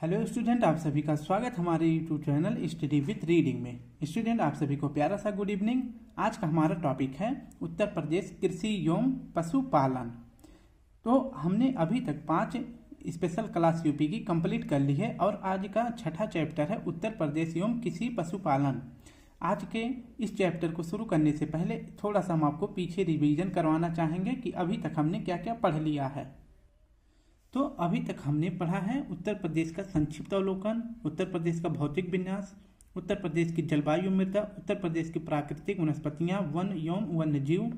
Hello student, आप सभी का स्वागत हमारे YouTube channel study with reading में। स्टूडेंट, आप सभी को प्यारा सा गुड इवनिंग। आज का हमारा टॉपिक है उत्तर प्रदेश कृषि एवं पशुपालन। तो हमने अभी तक 5 स्पेशल क्लास यूपी की कंप्लीट कर ली है और आज का छठा चैप्टर है उत्तर प्रदेश एवं कृषि पशुपालन। आज के इस चैप्टर को शुरू करने से पहले थोड़ा सा हम आपको पीछे रिवीजन करवाना चाहेंगे कि अभी तक हमने क्या क्या पढ़ लिया है। तो अभी तक हमने पढ़ा है उत्तर प्रदेश का संक्षिप्त अवलोकन, उत्तर प्रदेश का भौतिक विन्यास, उत्तर प्रदेश की जलवायु मृदा, उत्तर प्रदेश की प्राकृतिक वनस्पतियां, वन एवं वन्यजीव,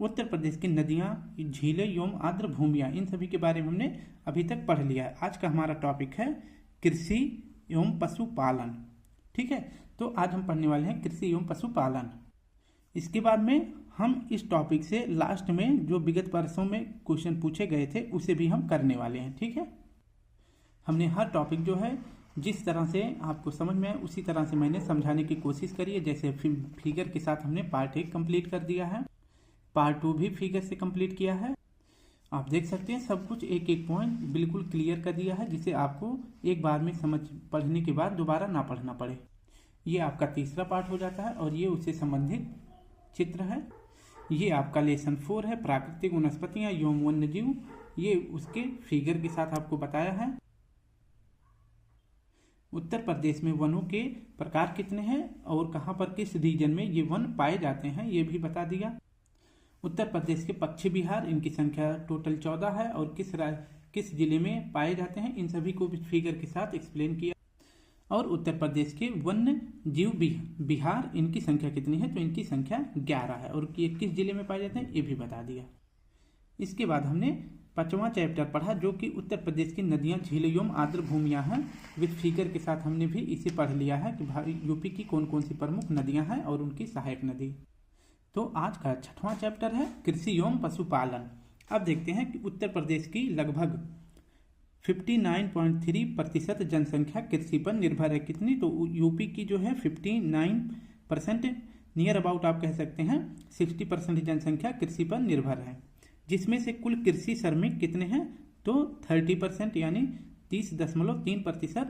उत्तर प्रदेश की नदियां, झीलें एवं आर्द्र भूमियां, इन सभी के बारे में हमने अभी तक पढ़ लिया है। आज का हमारा टॉपिक है कृषि एवं पशुपालन। ठीक है, तो आज हम पढ़ने वाले हैं कृषि एवं पशुपालन। इसके बाद में हम इस टॉपिक से लास्ट में जो विगत वर्षों में क्वेश्चन पूछे गए थे उसे भी हम करने वाले हैं। ठीक है, हमने हर टॉपिक जो है जिस तरह से आपको समझ में आए उसी तरह से मैंने समझाने की कोशिश करी है। जैसे फिगर के साथ हमने पार्ट 1 कंप्लीट कर दिया है, पार्ट 2 भी फिगर से कंप्लीट किया है। आप देख सकते हैं सब कुछ एक एक पॉइंट बिल्कुल क्लियर कर दिया है, जिसे आपको एक बार में समझ पढ़ने के बाद दोबारा ना पढ़ना पड़े। ये आपका तीसरा पार्ट हो जाता है और ये उससे संबंधित चित्र है। ये आपका लेसन 4 है, प्राकृतिक वनस्पतियां एवं वन्यजीव। ये उसके फिगर के साथ आपको बताया है। उत्तर प्रदेश में वनों के प्रकार कितने हैं और कहां पर किस रीजन में ये वन पाए जाते हैं ये भी बता दिया। उत्तर प्रदेश के पक्षी विहार, इनकी संख्या टोटल 14 है और किस जिले में पाए जाते हैं इन सभी को फिगर के साथ एक्सप्लेन किया। और उत्तर प्रदेश के वन्य जीव बिहार, इनकी संख्या कितनी है, तो इनकी संख्या 11 है और ये किस जिले में पाए जाते हैं ये भी बता दिया। इसके बाद हमने 5वां चैप्टर पढ़ा जो कि उत्तर प्रदेश की नदियां, झीलें एवं आर्द्र भूमियां हैं। विद फिगर के साथ हमने भी इसे पढ़ लिया है कि यूपी की कौन कौन सी प्रमुख नदियां हैं और उनकी सहायक नदी। तो आज का 6वां चैप्टर है कृषि एवं पशुपालन। अब देखते हैं कि उत्तर प्रदेश की लगभग 59.3% जनसंख्या कृषि पर निर्भर है। कितनी, तो यूपी की जो है 59%, नियर अबाउट आप कह सकते हैं 60% जनसंख्या कृषि पर निर्भर है। जिसमें से कुल कृषि श्रमिक कितने हैं, तो 30% यानी 30.3%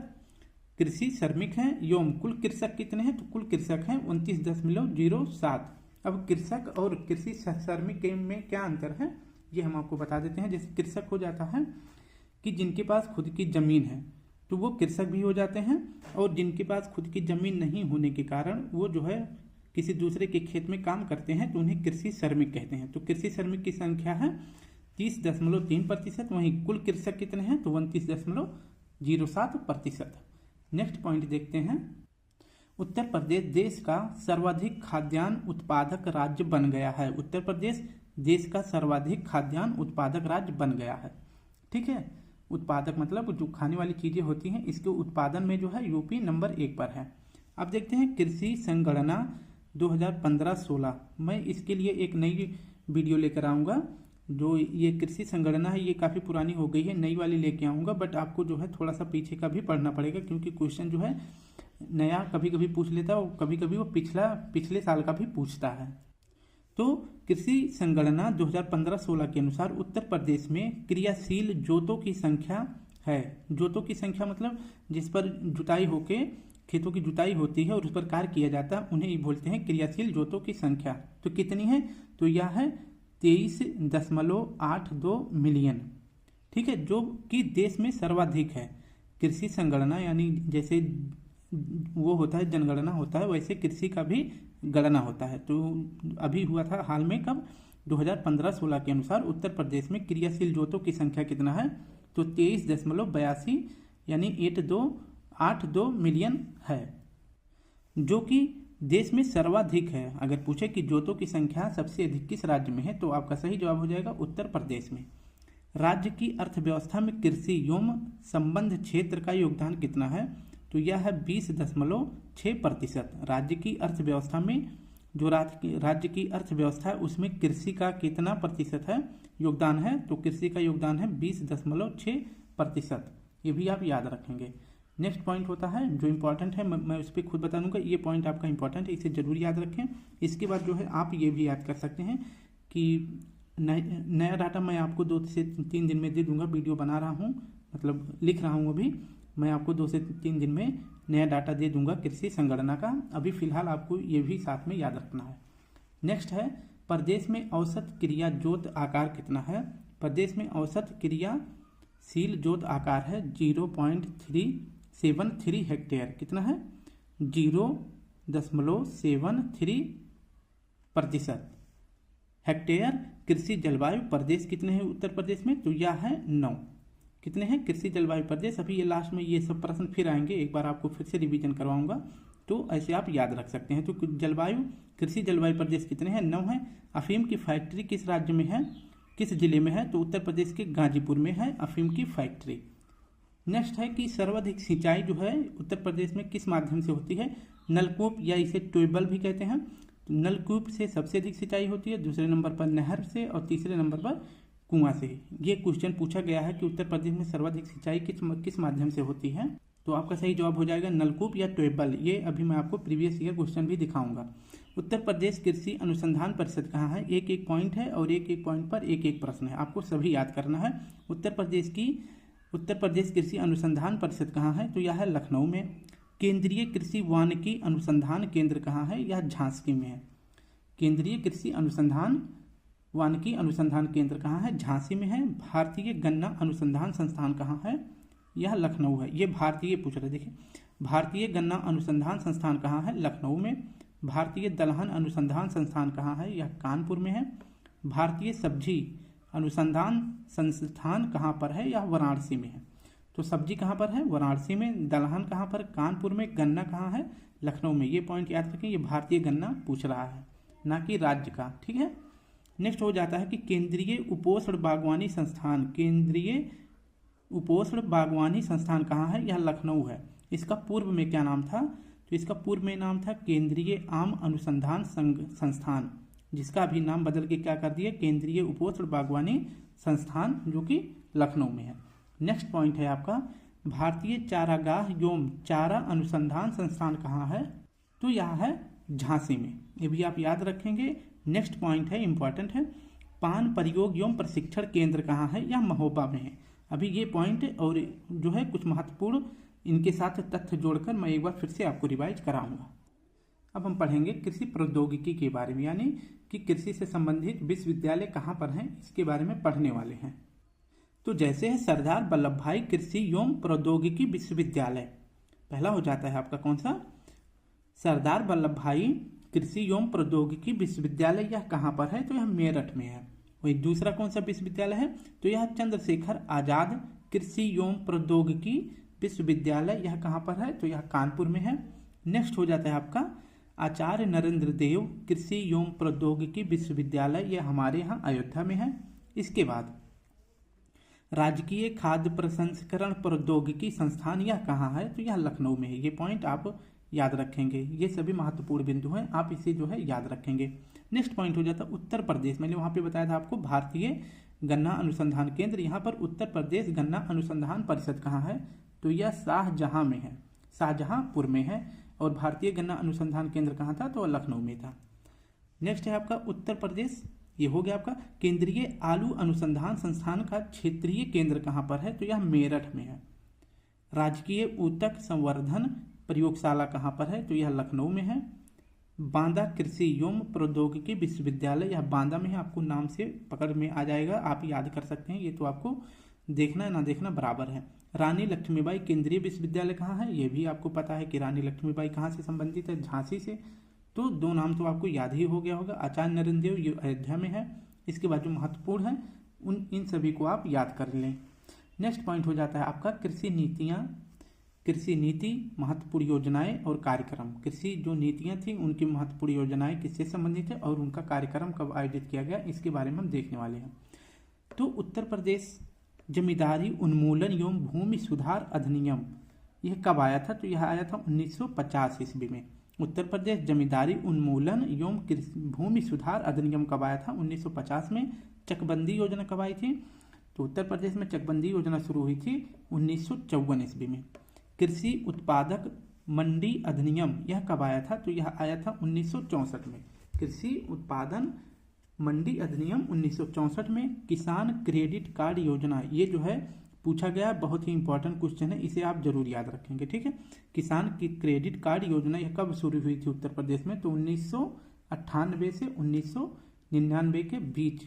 कृषि श्रमिक हैं। एवं कुल कृषक कितने हैं, तो कुल कृषक हैं 29.07। अब कृषक और कृषि श्रमिक में क्या अंतर है ये हम आपको बता देते हैं। जैसे कृषक हो जाता है कि जिनके पास खुद की जमीन है तो वो कृषक भी हो जाते हैं, और जिनके पास खुद की जमीन नहीं होने के कारण वो जो है किसी दूसरे के खेत में काम करते हैं तो उन्हें कृषि श्रमिक कहते हैं। तो कृषि श्रमिक की संख्या है 30.3%। वहीं कुल कृषक कितने हैं, तो 29.07%। नेक्स्ट पॉइंट देखते हैं। उत्तर प्रदेश देश का सर्वाधिक खाद्यान्न उत्पादक राज्य बन गया है। उत्तर प्रदेश देश का सर्वाधिक खाद्यान्न उत्पादक राज्य बन गया है। ठीक है, उत्पादक मतलब जो खाने वाली चीजें होती हैं इसके उत्पादन में जो है यूपी नंबर 1 पर है। अब देखते हैं कृषि संगणना 2015-16। मैं इसके लिए एक नई वीडियो लेकर आऊँगा। जो ये कृषि संगणना है ये काफ़ी पुरानी हो गई है, नई वाली लेके आऊँगा। बट आपको जो है थोड़ा सा पीछे का भी पढ़ना पड़ेगा क्योंकि क्वेश्चन जो है नया कभी कभी पूछ लेता है और कभी कभी वो पिछले साल का भी पूछता है। तो कृषि संगणना 2015-16 के अनुसार उत्तर प्रदेश में क्रियाशील जोतों की संख्या है। जोतों की संख्या मतलब जिस पर जुताई होके खेतों की जुताई होती है और उस पर कार्य किया जाता है उन्हें बोलते हैं क्रियाशील जोतों की संख्या। तो कितनी है, तो यह है 23.82 मिलियन। ठीक है, जो कि देश में सर्वाधिक है। कृषि संगणना यानी जैसे वो होता है जनगणना होता है वैसे कृषि का भी गणना होता है। तो अभी हुआ था हाल में कब, 2015-16 के अनुसार उत्तर प्रदेश में क्रियाशील जोतों की संख्या कितना है, तो 23.82 यानी 8282 मिलियन है, जो कि देश में सर्वाधिक है। अगर पूछे कि जोतों की संख्या सबसे अधिक किस राज्य में है तो आपका सही जवाब हो जाएगा उत्तर प्रदेश में। राज्य की अर्थव्यवस्था में कृषि एवं संबंध क्षेत्र का योगदान कितना है, तो यह है 20.6%। राज्य की अर्थव्यवस्था में जो राज्य की अर्थव्यवस्था है उसमें कृषि का कितना प्रतिशत है योगदान है, तो कृषि का योगदान है 20.6%। ये भी आप याद रखेंगे। नेक्स्ट पॉइंट होता है जो इंपॉर्टेंट है, मैं उस पर खुद बता दूंगा। ये पॉइंट आपका इंपॉर्टेंट है, इसे जरूर याद रखें। इसके बाद जो है आप ये भी याद कर सकते हैं कि नया डाटा मैं आपको 2 से 3 दिन में दे दूंगा। वीडियो बना रहा हूँ, मतलब लिख रहा हूँ अभी, मैं आपको 2 से 3 दिन में नया डाटा दे दूंगा कृषि संगणना का। अभी फिलहाल आपको ये भी साथ में याद रखना है। नेक्स्ट है, प्रदेश में औसत क्रिया जोत आकार कितना है। प्रदेश में औसत क्रियाशील जोत आकार है 0.373 हेक्टेयर। कितना है? 0.73% हेक्टेयर। कृषि जलवायु प्रदेश कितने हैं उत्तर प्रदेश में? तो यह है 9। कितने हैं कृषि जलवायु प्रदेश? अभी ये लास्ट में ये सब प्रश्न फिर आएंगे, एक बार आपको फिर से रिवीजन करवाऊंगा, तो ऐसे आप याद रख सकते हैं। तो कृषि जलवायु प्रदेश कितने हैं? 9 है। अफीम की फैक्ट्री किस राज्य में है, किस जिले में है? तो उत्तर प्रदेश के गाजीपुर में है अफीम की फैक्ट्री। नेक्स्ट है कि सर्वाधिक सिंचाई जो है उत्तर प्रदेश में किस माध्यम से होती है? नलकूप या इसे ट्यूबवेल भी कहते हैं। तो नलकूप से सबसे अधिक सिंचाई होती है, दूसरे नंबर पर नहर से और तीसरे नंबर पर कुआं से। ये क्वेश्चन पूछा गया है कि उत्तर प्रदेश में सर्वाधिक सिंचाई किस माध्यम से होती है। तो आपका सही जवाब हो जाएगा नलकूप या ट्यूबवेल। ये अभी मैं आपको प्रीवियस ईयर क्वेश्चन भी दिखाऊंगा। उत्तर प्रदेश कृषि अनुसंधान परिषद कहाँ है? एक एक पॉइंट है और एक एक पॉइंट पर एक एक प्रश्न है, आपको सभी याद करना है। उत्तर प्रदेश कृषि अनुसंधान परिषद कहाँ है? तो यह है लखनऊ में। केंद्रीय कृषि वानिकी अनुसंधान केंद्र कहाँ है? यह झांसी में है। केंद्रीय कृषि वानिकी अनुसंधान केंद्र कहाँ है? झांसी में है। भारतीय गन्ना अनुसंधान संस्थान कहाँ है? यह लखनऊ है। ये भारतीय पूछ रहे, देखिए भारतीय गन्ना अनुसंधान संस्थान कहाँ है? लखनऊ में। भारतीय दलहन अनुसंधान संस्थान कहाँ है? यह कानपुर में है। भारतीय सब्जी अनुसंधान संस्थान कहाँ पर है? यह वाराणसी में है। तो सब्जी कहाँ पर है? वाराणसी में। दलहन कहाँ पर? कानपुर में। गन्ना कहाँ है? लखनऊ में। ये पॉइंट याद रखें, ये भारतीय गन्ना पूछ रहा है, ना कि राज्य का। ठीक है। नेक्स्ट हो जाता है कि केंद्रीय उपोष्ण बागवानी संस्थान कहाँ है? यह लखनऊ है। इसका पूर्व में क्या नाम था? तो इसका पूर्व में नाम था केंद्रीय आम अनुसंधान संस्थान, जिसका अभी नाम बदल के क्या कर दिया? केंद्रीय उपोष्ण बागवानी संस्थान, जो कि लखनऊ में है। नेक्स्ट पॉइंट है आपका, भारतीय चारागाह एवं चारा अनुसंधान संस्थान कहाँ है? तो यह है झांसी में। ये भी आप याद रखेंगे। नेक्स्ट पॉइंट है, इंपॉर्टेंट है, पान प्रयोग एवं प्रशिक्षण केंद्र कहाँ है? यह महोबा में है। अभी ये पॉइंट और जो है कुछ महत्वपूर्ण इनके साथ तथ्य जोड़कर मैं एक बार फिर से आपको रिवाइज कराऊंगा। अब हम पढ़ेंगे कृषि प्रौद्योगिकी के बारे में, यानी कि कृषि से संबंधित विश्वविद्यालय कहाँ पर हैं, इसके बारे में पढ़ने वाले हैं। तो जैसे है सरदार वल्लभ भाई कृषि एवं प्रौद्योगिकी विश्वविद्यालय, पहला हो जाता है आपका कौन सा? सरदार वल्लभ भाई कृषि एवं प्रौद्योगिकी विश्वविद्यालय। यह कहाँ पर है? तो यह मेरठ में है। वही दूसरा कौन सा विश्वविद्यालय है? तो यह चंद्रशेखर आजाद कृषि एवं प्रौद्योगिकी विश्वविद्यालय। यह कहाँ पर है? तो यह कानपुर में है। नेक्स्ट हो जाता है आपका आचार्य नरेंद्र देव कृषि एवं प्रौद्योगिकी विश्वविद्यालय। यह हमारे यहाँ अयोध्या में है। इसके बाद राजकीय खाद्य प्रसंस्करण प्रौद्योगिकी संस्थान, यह कहाँ है? तो यह लखनऊ में है। ये पॉइंट आप याद रखेंगे, ये सभी महत्वपूर्ण बिंदु हैं, आप इसे जो है याद रखेंगे। नेक्स्ट पॉइंट हो जाता है उत्तर प्रदेश। मैंने वहाँ पे बताया था आपको भारतीय गन्ना अनुसंधान केंद्र, यहाँ पर उत्तर प्रदेश गन्ना अनुसंधान परिषद कहाँ है? तो यह शाहजहां में है, शाहजहांपुर में है। और भारतीय गन्ना अनुसंधान केंद्र कहाँ था? तो लखनऊ में था। नेक्स्ट है आपका उत्तर प्रदेश, ये हो गया आपका। केंद्रीय आलू अनुसंधान संस्थान का क्षेत्रीय केंद्र कहाँ पर है? तो यह मेरठ में है। राजकीय ऊतक संवर्धन प्रयोगशाला कहाँ पर है? तो यह लखनऊ में है। बांदा कृषि एवं प्रौद्योगिकी विश्वविद्यालय, यह बांदा में है। आपको नाम से पकड़ में आ जाएगा, आप याद कर सकते हैं, ये तो आपको देखना ना देखना बराबर है। रानी लक्ष्मीबाई केंद्रीय विश्वविद्यालय कहाँ है? ये भी आपको पता है कि रानी लक्ष्मीबाई कहाँ से संबंधित है? झांसी से। तो 2 नाम तो आपको याद ही हो गया होगा। आचार्य नरेंद्र देव, ये अयोध्या में है। इसके बाद जो महत्वपूर्ण है इन सभी को आप याद कर लें। नेक्स्ट पॉइंट हो जाता है आपका कृषि नीति, महत्वपूर्ण योजनाएं और कार्यक्रम। कृषि जो नीतियां थी उनकी महत्वपूर्ण योजनाएं किससे संबंधित है और उनका कार्यक्रम कब आयोजित किया गया, इसके बारे में हम देखने वाले हैं। तो उत्तर प्रदेश जमींदारी उन्मूलन एवं भूमि सुधार अधिनियम, यह कब आया था? तो यह आया था 1950 ईस्वी में। उत्तर प्रदेश जमींदारी उन्मूलन एवं भूमि सुधार अधिनियम कब आया था? 1950 में। चकबंदी योजना कब आई थी? तो उत्तर प्रदेश में चकबंदी योजना शुरू हुई थी 1954 ईस्वी में। कृषि उत्पादक मंडी अधिनियम, यह कब आया था? तो यह आया था 1964 में। कृषि उत्पादन मंडी अधिनियम 1964 में। किसान क्रेडिट कार्ड योजना, ये जो है पूछा गया, बहुत ही इंपॉर्टेंट क्वेश्चन है, इसे आप जरूर याद रखेंगे। ठीक है, किसान की क्रेडिट कार्ड योजना यह कब शुरू हुई थी उत्तर प्रदेश में? तो 1998 से 1999 के बीच।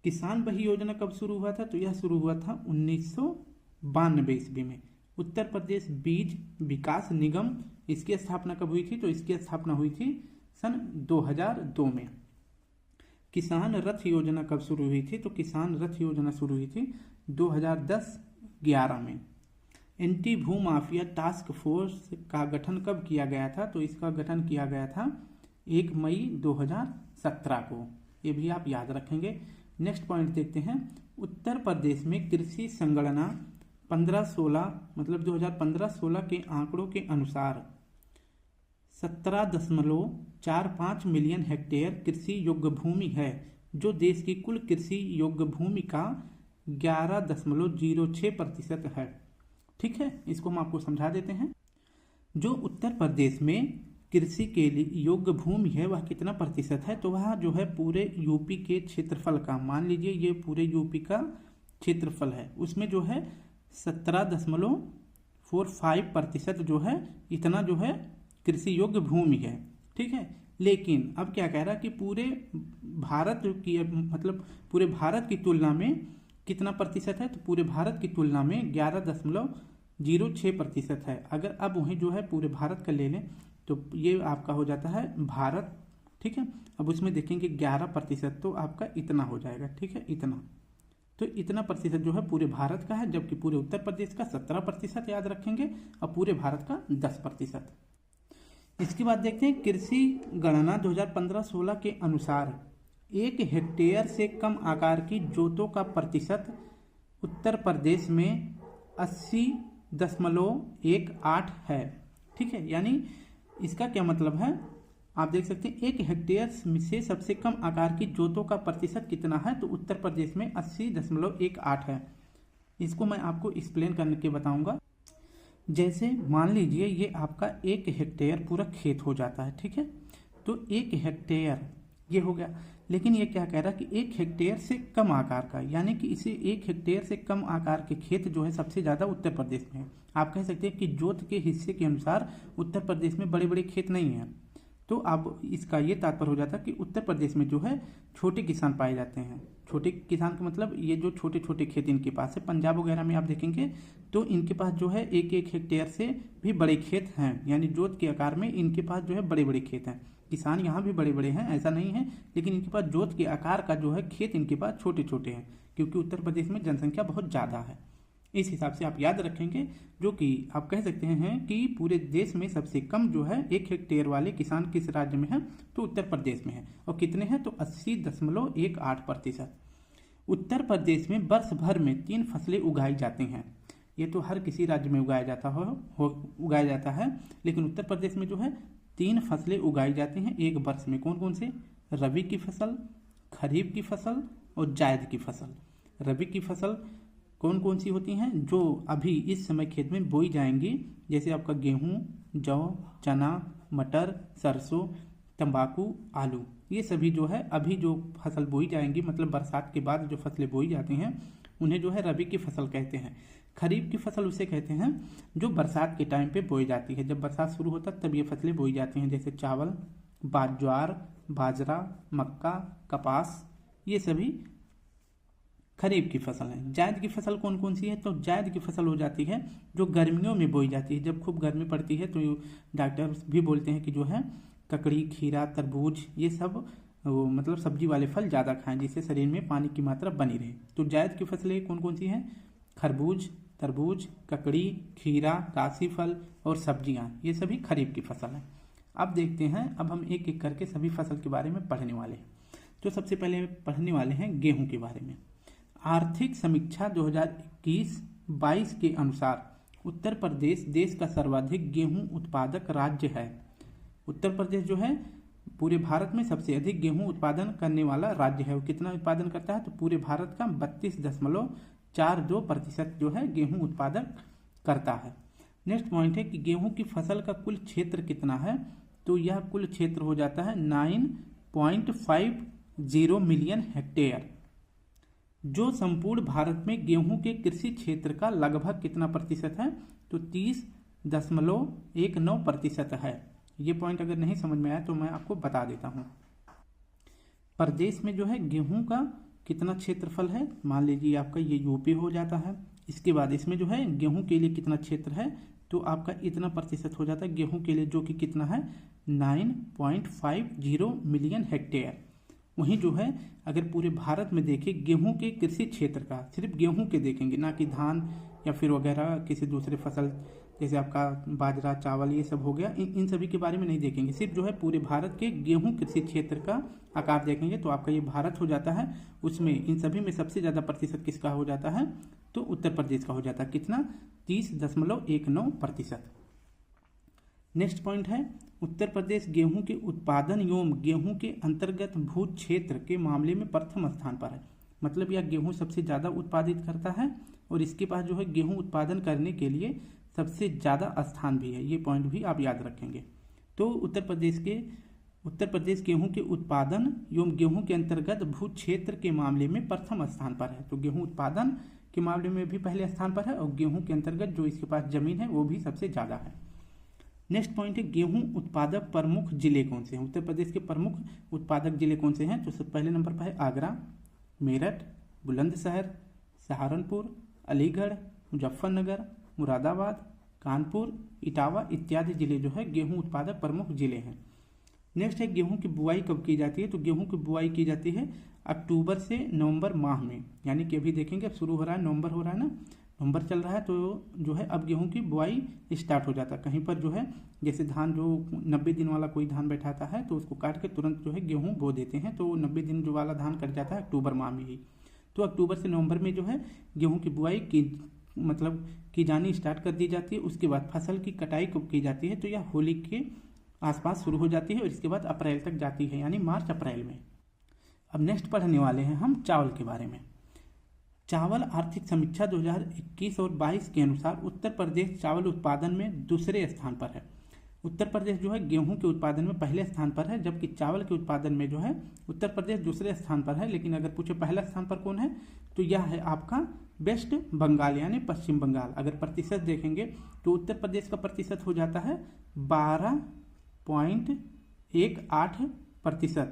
किसान वही योजना कब शुरू हुआ था? तो यह शुरू हुआ था 1992 ईस्वी में। उत्तर प्रदेश बीज विकास निगम, इसकी स्थापना कब हुई थी? तो इसकी स्थापना हुई थी सन 2002 में। किसान रथ योजना कब शुरू हुई थी? तो किसान रथ योजना शुरू हुई थी 2010-11 में। एंटी भू माफिया टास्क फोर्स का गठन कब किया गया था? तो इसका गठन किया गया था 1 मई 2017 को। ये भी आप याद रखेंगे। नेक्स्ट पॉइंट देखते हैं। उत्तर प्रदेश में कृषि संगणना 15-16 मतलब 2015-16 के आंकड़ों के अनुसार 17.45 मिलियन हेक्टेयर कृषि योग्य भूमि है, जो देश की कुल कृषि योग्य भूमि का 11.06% है। ठीक है, इसको हम आपको समझा देते हैं। जो उत्तर प्रदेश में कृषि के लिए योग्य भूमि है वह कितना प्रतिशत है? तो वह जो है पूरे यूपी के क्षेत्रफल का, मान लीजिए ये पूरे यूपी का क्षेत्रफल है, उसमें जो है 17.45% जो है इतना जो है कृषि योग्य भूमि है। ठीक है, लेकिन अब क्या कह रहा है कि पूरे भारत की मतलब पूरे भारत की तुलना में कितना प्रतिशत है? तो पूरे भारत की तुलना में 11.06% है। अगर अब वहीं जो है पूरे भारत का ले लें तो ये आपका हो जाता है भारत। ठीक है, अब उसमें देखेंगे 11% तो आपका इतना हो जाएगा। ठीक है, इतना तो इतना प्रतिशत जो है पूरे भारत का है, जबकि पूरे उत्तर प्रदेश का 17% याद रखेंगे और पूरे भारत का 10%। इसके बाद देखते हैं कृषि गणना 2015-16 के अनुसार 1 हेक्टेयर से कम आकार की जोतों का प्रतिशत उत्तर प्रदेश में 80.18 है। ठीक है, यानी इसका क्या मतलब है? आप देख सकते हैं 1 हेक्टेयर से सबसे कम आकार की जोतों का प्रतिशत कितना है? तो उत्तर प्रदेश में 80.18 है। इसको मैं आपको एक्सप्लेन करके बताऊंगा। जैसे मान लीजिए ये आपका 1 हेक्टेयर पूरा खेत हो जाता है। ठीक है, तो 1 हेक्टेयर ये हो गया, लेकिन ये क्या कह रहा है कि 1 हेक्टेयर से कम आकार का, यानी कि इसे 1 हेक्टेयर से कम आकार के खेत जो है सबसे ज़्यादा उत्तर प्रदेश में है। आप कह सकते हैं कि जोत के हिस्से के अनुसार उत्तर प्रदेश में बड़े बड़े खेत नहीं हैं। तो अब इसका ये तात्पर्य हो जाता है कि उत्तर प्रदेश में जो है छोटे किसान पाए जाते हैं। छोटे किसान का मतलब ये जो छोटे छोटे खेत इनके पास है। पंजाब वगैरह में आप देखेंगे तो इनके पास जो है 1-1 हेक्टेयर से भी बड़े खेत हैं, यानी जोत के आकार में इनके पास जो है बड़े बड़े खेत हैं। किसान यहाँ भी बड़े बड़े हैं, ऐसा नहीं है, लेकिन इनके पास जोत के आकार का जो है खेत इनके पास छोटे छोटे हैं, क्योंकि उत्तर प्रदेश में जनसंख्या बहुत ज़्यादा है। इस हिसाब से आप याद रखेंगे, जो कि आप कह सकते हैं कि पूरे देश में सबसे कम जो है 1 हेक्टेयर वाले किसान किस राज्य में है? तो उत्तर प्रदेश में है। और कितने हैं? तो 80.18%। उत्तर प्रदेश में वर्ष भर में 3 फसलें उगाई जाती हैं। ये तो हर किसी राज्य में उगाया जाता है, लेकिन उत्तर प्रदेश में जो है 3 फसलें उगाई जाती हैं एक वर्ष में। कौन कौन से? रबी की फसल, खरीफ की फसल और जायद की फसल। रबी की फसल कौन कौन सी होती हैं? जो अभी इस समय खेत में बोई जाएंगी, जैसे आपका गेहूं, जौ, चना, मटर, सरसों, तंबाकू, आलू, ये सभी जो है अभी जो फसल बोई जाएंगी, मतलब बरसात के बाद जो फसलें बोई जाती हैं उन्हें जो है रबी की फसल कहते हैं। खरीफ की फसल उसे कहते हैं जो बरसात के टाइम पे बोई जाती है। जब बरसात शुरू होता है तब ये फसलें बोई जाती हैं, जैसे चावल, ज्वार, बाजरा, मक्का, कपास, ये सभी खरीफ की फसल है। जायद की फसल कौन कौन सी है? तो जायद की फसल हो जाती है जो गर्मियों में बोई जाती है। जब खूब गर्मी पड़ती है तो डॉक्टर भी बोलते हैं कि जो है ककड़ी, खीरा, तरबूज, ये सब मतलब सब्जी वाले फल ज़्यादा खाएं, जिससे शरीर में पानी की मात्रा बनी रहे। तो जायद की फसलें कौन कौन सी हैं? खरबूज, तरबूज, ककड़ी, खीरा, राशि फल और सब्जियां, ये सभी खरीफ की फसल है। अब देखते हैं, अब हम एक एक करके सभी फसल के बारे में पढ़ने वाले हैं। तो सबसे पहले पढ़ने वाले हैं गेहूं के बारे में। आर्थिक समीक्षा 2021-22 के अनुसार उत्तर प्रदेश देश का सर्वाधिक गेहूं उत्पादक राज्य है। उत्तर प्रदेश जो है पूरे भारत में सबसे अधिक गेहूं उत्पादन करने वाला राज्य है। वो कितना उत्पादन करता है? तो पूरे भारत का 32.42% जो है गेहूं उत्पादन करता है। नेक्स्ट पॉइंट है कि गेहूं की फसल का कुल क्षेत्र कितना है? तो यह कुल क्षेत्र हो जाता है 9.50 मिलियन हेक्टेयर। जो संपूर्ण भारत में गेहूं के कृषि क्षेत्र का लगभग कितना प्रतिशत है, तो 30.19% है। ये पॉइंट अगर नहीं समझ में आया तो मैं आपको बता देता हूँ। प्रदेश में जो है गेहूं का कितना क्षेत्रफल है, मान लीजिए आपका ये यूपी हो जाता है। इसके बाद इसमें जो है गेहूं के लिए कितना क्षेत्र है, तो आपका इतना प्रतिशत हो जाता है गेहूं के लिए, जो कि कितना है 9.50 मिलियन हेक्टेयर। वहीं जो है अगर पूरे भारत में देखें गेहूं के कृषि क्षेत्र का, सिर्फ गेहूं के देखेंगे, ना कि धान या फिर वगैरह किसी दूसरे फसल जैसे आपका बाजरा चावल ये सब हो गया, इन सभी के बारे में नहीं देखेंगे, सिर्फ जो है पूरे भारत के गेहूं कृषि क्षेत्र का आकार देखेंगे तो आपका ये भारत हो जाता है। उसमें इन सभी में सबसे ज़्यादा प्रतिशत किसका हो जाता है, तो उत्तर प्रदेश का हो जाता है। कितना, 30.19%। नेक्स्ट पॉइंट है उत्तर प्रदेश गेहूं के उत्पादन एवं गेहूं के अंतर्गत भू क्षेत्र के मामले में प्रथम स्थान पर है। मतलब यह गेहूं सबसे ज़्यादा उत्पादित करता है और इसके पास जो है गेहूं उत्पादन करने के लिए सबसे ज़्यादा स्थान भी है। ये पॉइंट भी आप याद रखेंगे। तो उत्तर प्रदेश गेहूं के उत्पादन एवं गेहूं के अंतर्गत भू क्षेत्र के मामले में प्रथम स्थान पर है। तो गेहूं उत्पादन के मामले में भी पहले स्थान पर है और गेहूं के अंतर्गत जो इसके पास जमीन है वो भी सबसे ज़्यादा है। नेक्स्ट पॉइंट है गेहूं उत्पादक प्रमुख जिले कौन से हैं। उत्तर प्रदेश के प्रमुख उत्पादक जिले कौन से हैं, तो पहले नंबर पर है आगरा, मेरठ, बुलंदशहर, सहारनपुर, अलीगढ़, मुजफ्फरनगर, मुरादाबाद, कानपुर, इटावा इत्यादि जिले जो है गेहूं उत्पादक प्रमुख जिले हैं। नेक्स्ट है गेहूं की बुआई कब की जाती है, तो गेहूं की बुआई की जाती है अक्टूबर से नवंबर माह में, यानी कि अभी देखेंगे अब शुरू हो रहा है, नवंबर हो रहा है ना, नवंबर चल रहा है, तो जो है अब गेहूं की बुआई स्टार्ट हो जाता है। कहीं पर जो है जैसे धान जो 90 दिन वाला कोई धान बैठाता है तो उसको काट के तुरंत जो है गेहूं बो देते हैं, तो 90 दिन जो वाला धान कट जाता है अक्टूबर माह में ही। तो अक्टूबर से नवंबर में जो है गेहूं की बुआई की जानी स्टार्ट कर दी जाती है। उसके बाद फसल की कटाई कब की जाती है, तो यह होली के आसपास शुरू हो जाती है और इसके बाद अप्रैल तक जाती है, यानी मार्च अप्रैल में। अब नेक्स्ट पढ़ने वाले हैं हम चावल के बारे में। चावल आर्थिक समीक्षा 2021 और 22 के अनुसार उत्तर प्रदेश चावल उत्पादन में दूसरे स्थान पर है। उत्तर प्रदेश जो है गेहूं के उत्पादन में पहले स्थान पर है, जबकि चावल के उत्पादन में जो है उत्तर प्रदेश दूसरे स्थान पर है। लेकिन अगर पूछे पहला स्थान पर कौन है, तो यह है आपका वेस्ट बंगाल यानी पश्चिम बंगाल। अगर प्रतिशत देखेंगे तो उत्तर प्रदेश का प्रतिशत हो जाता है 12.18%,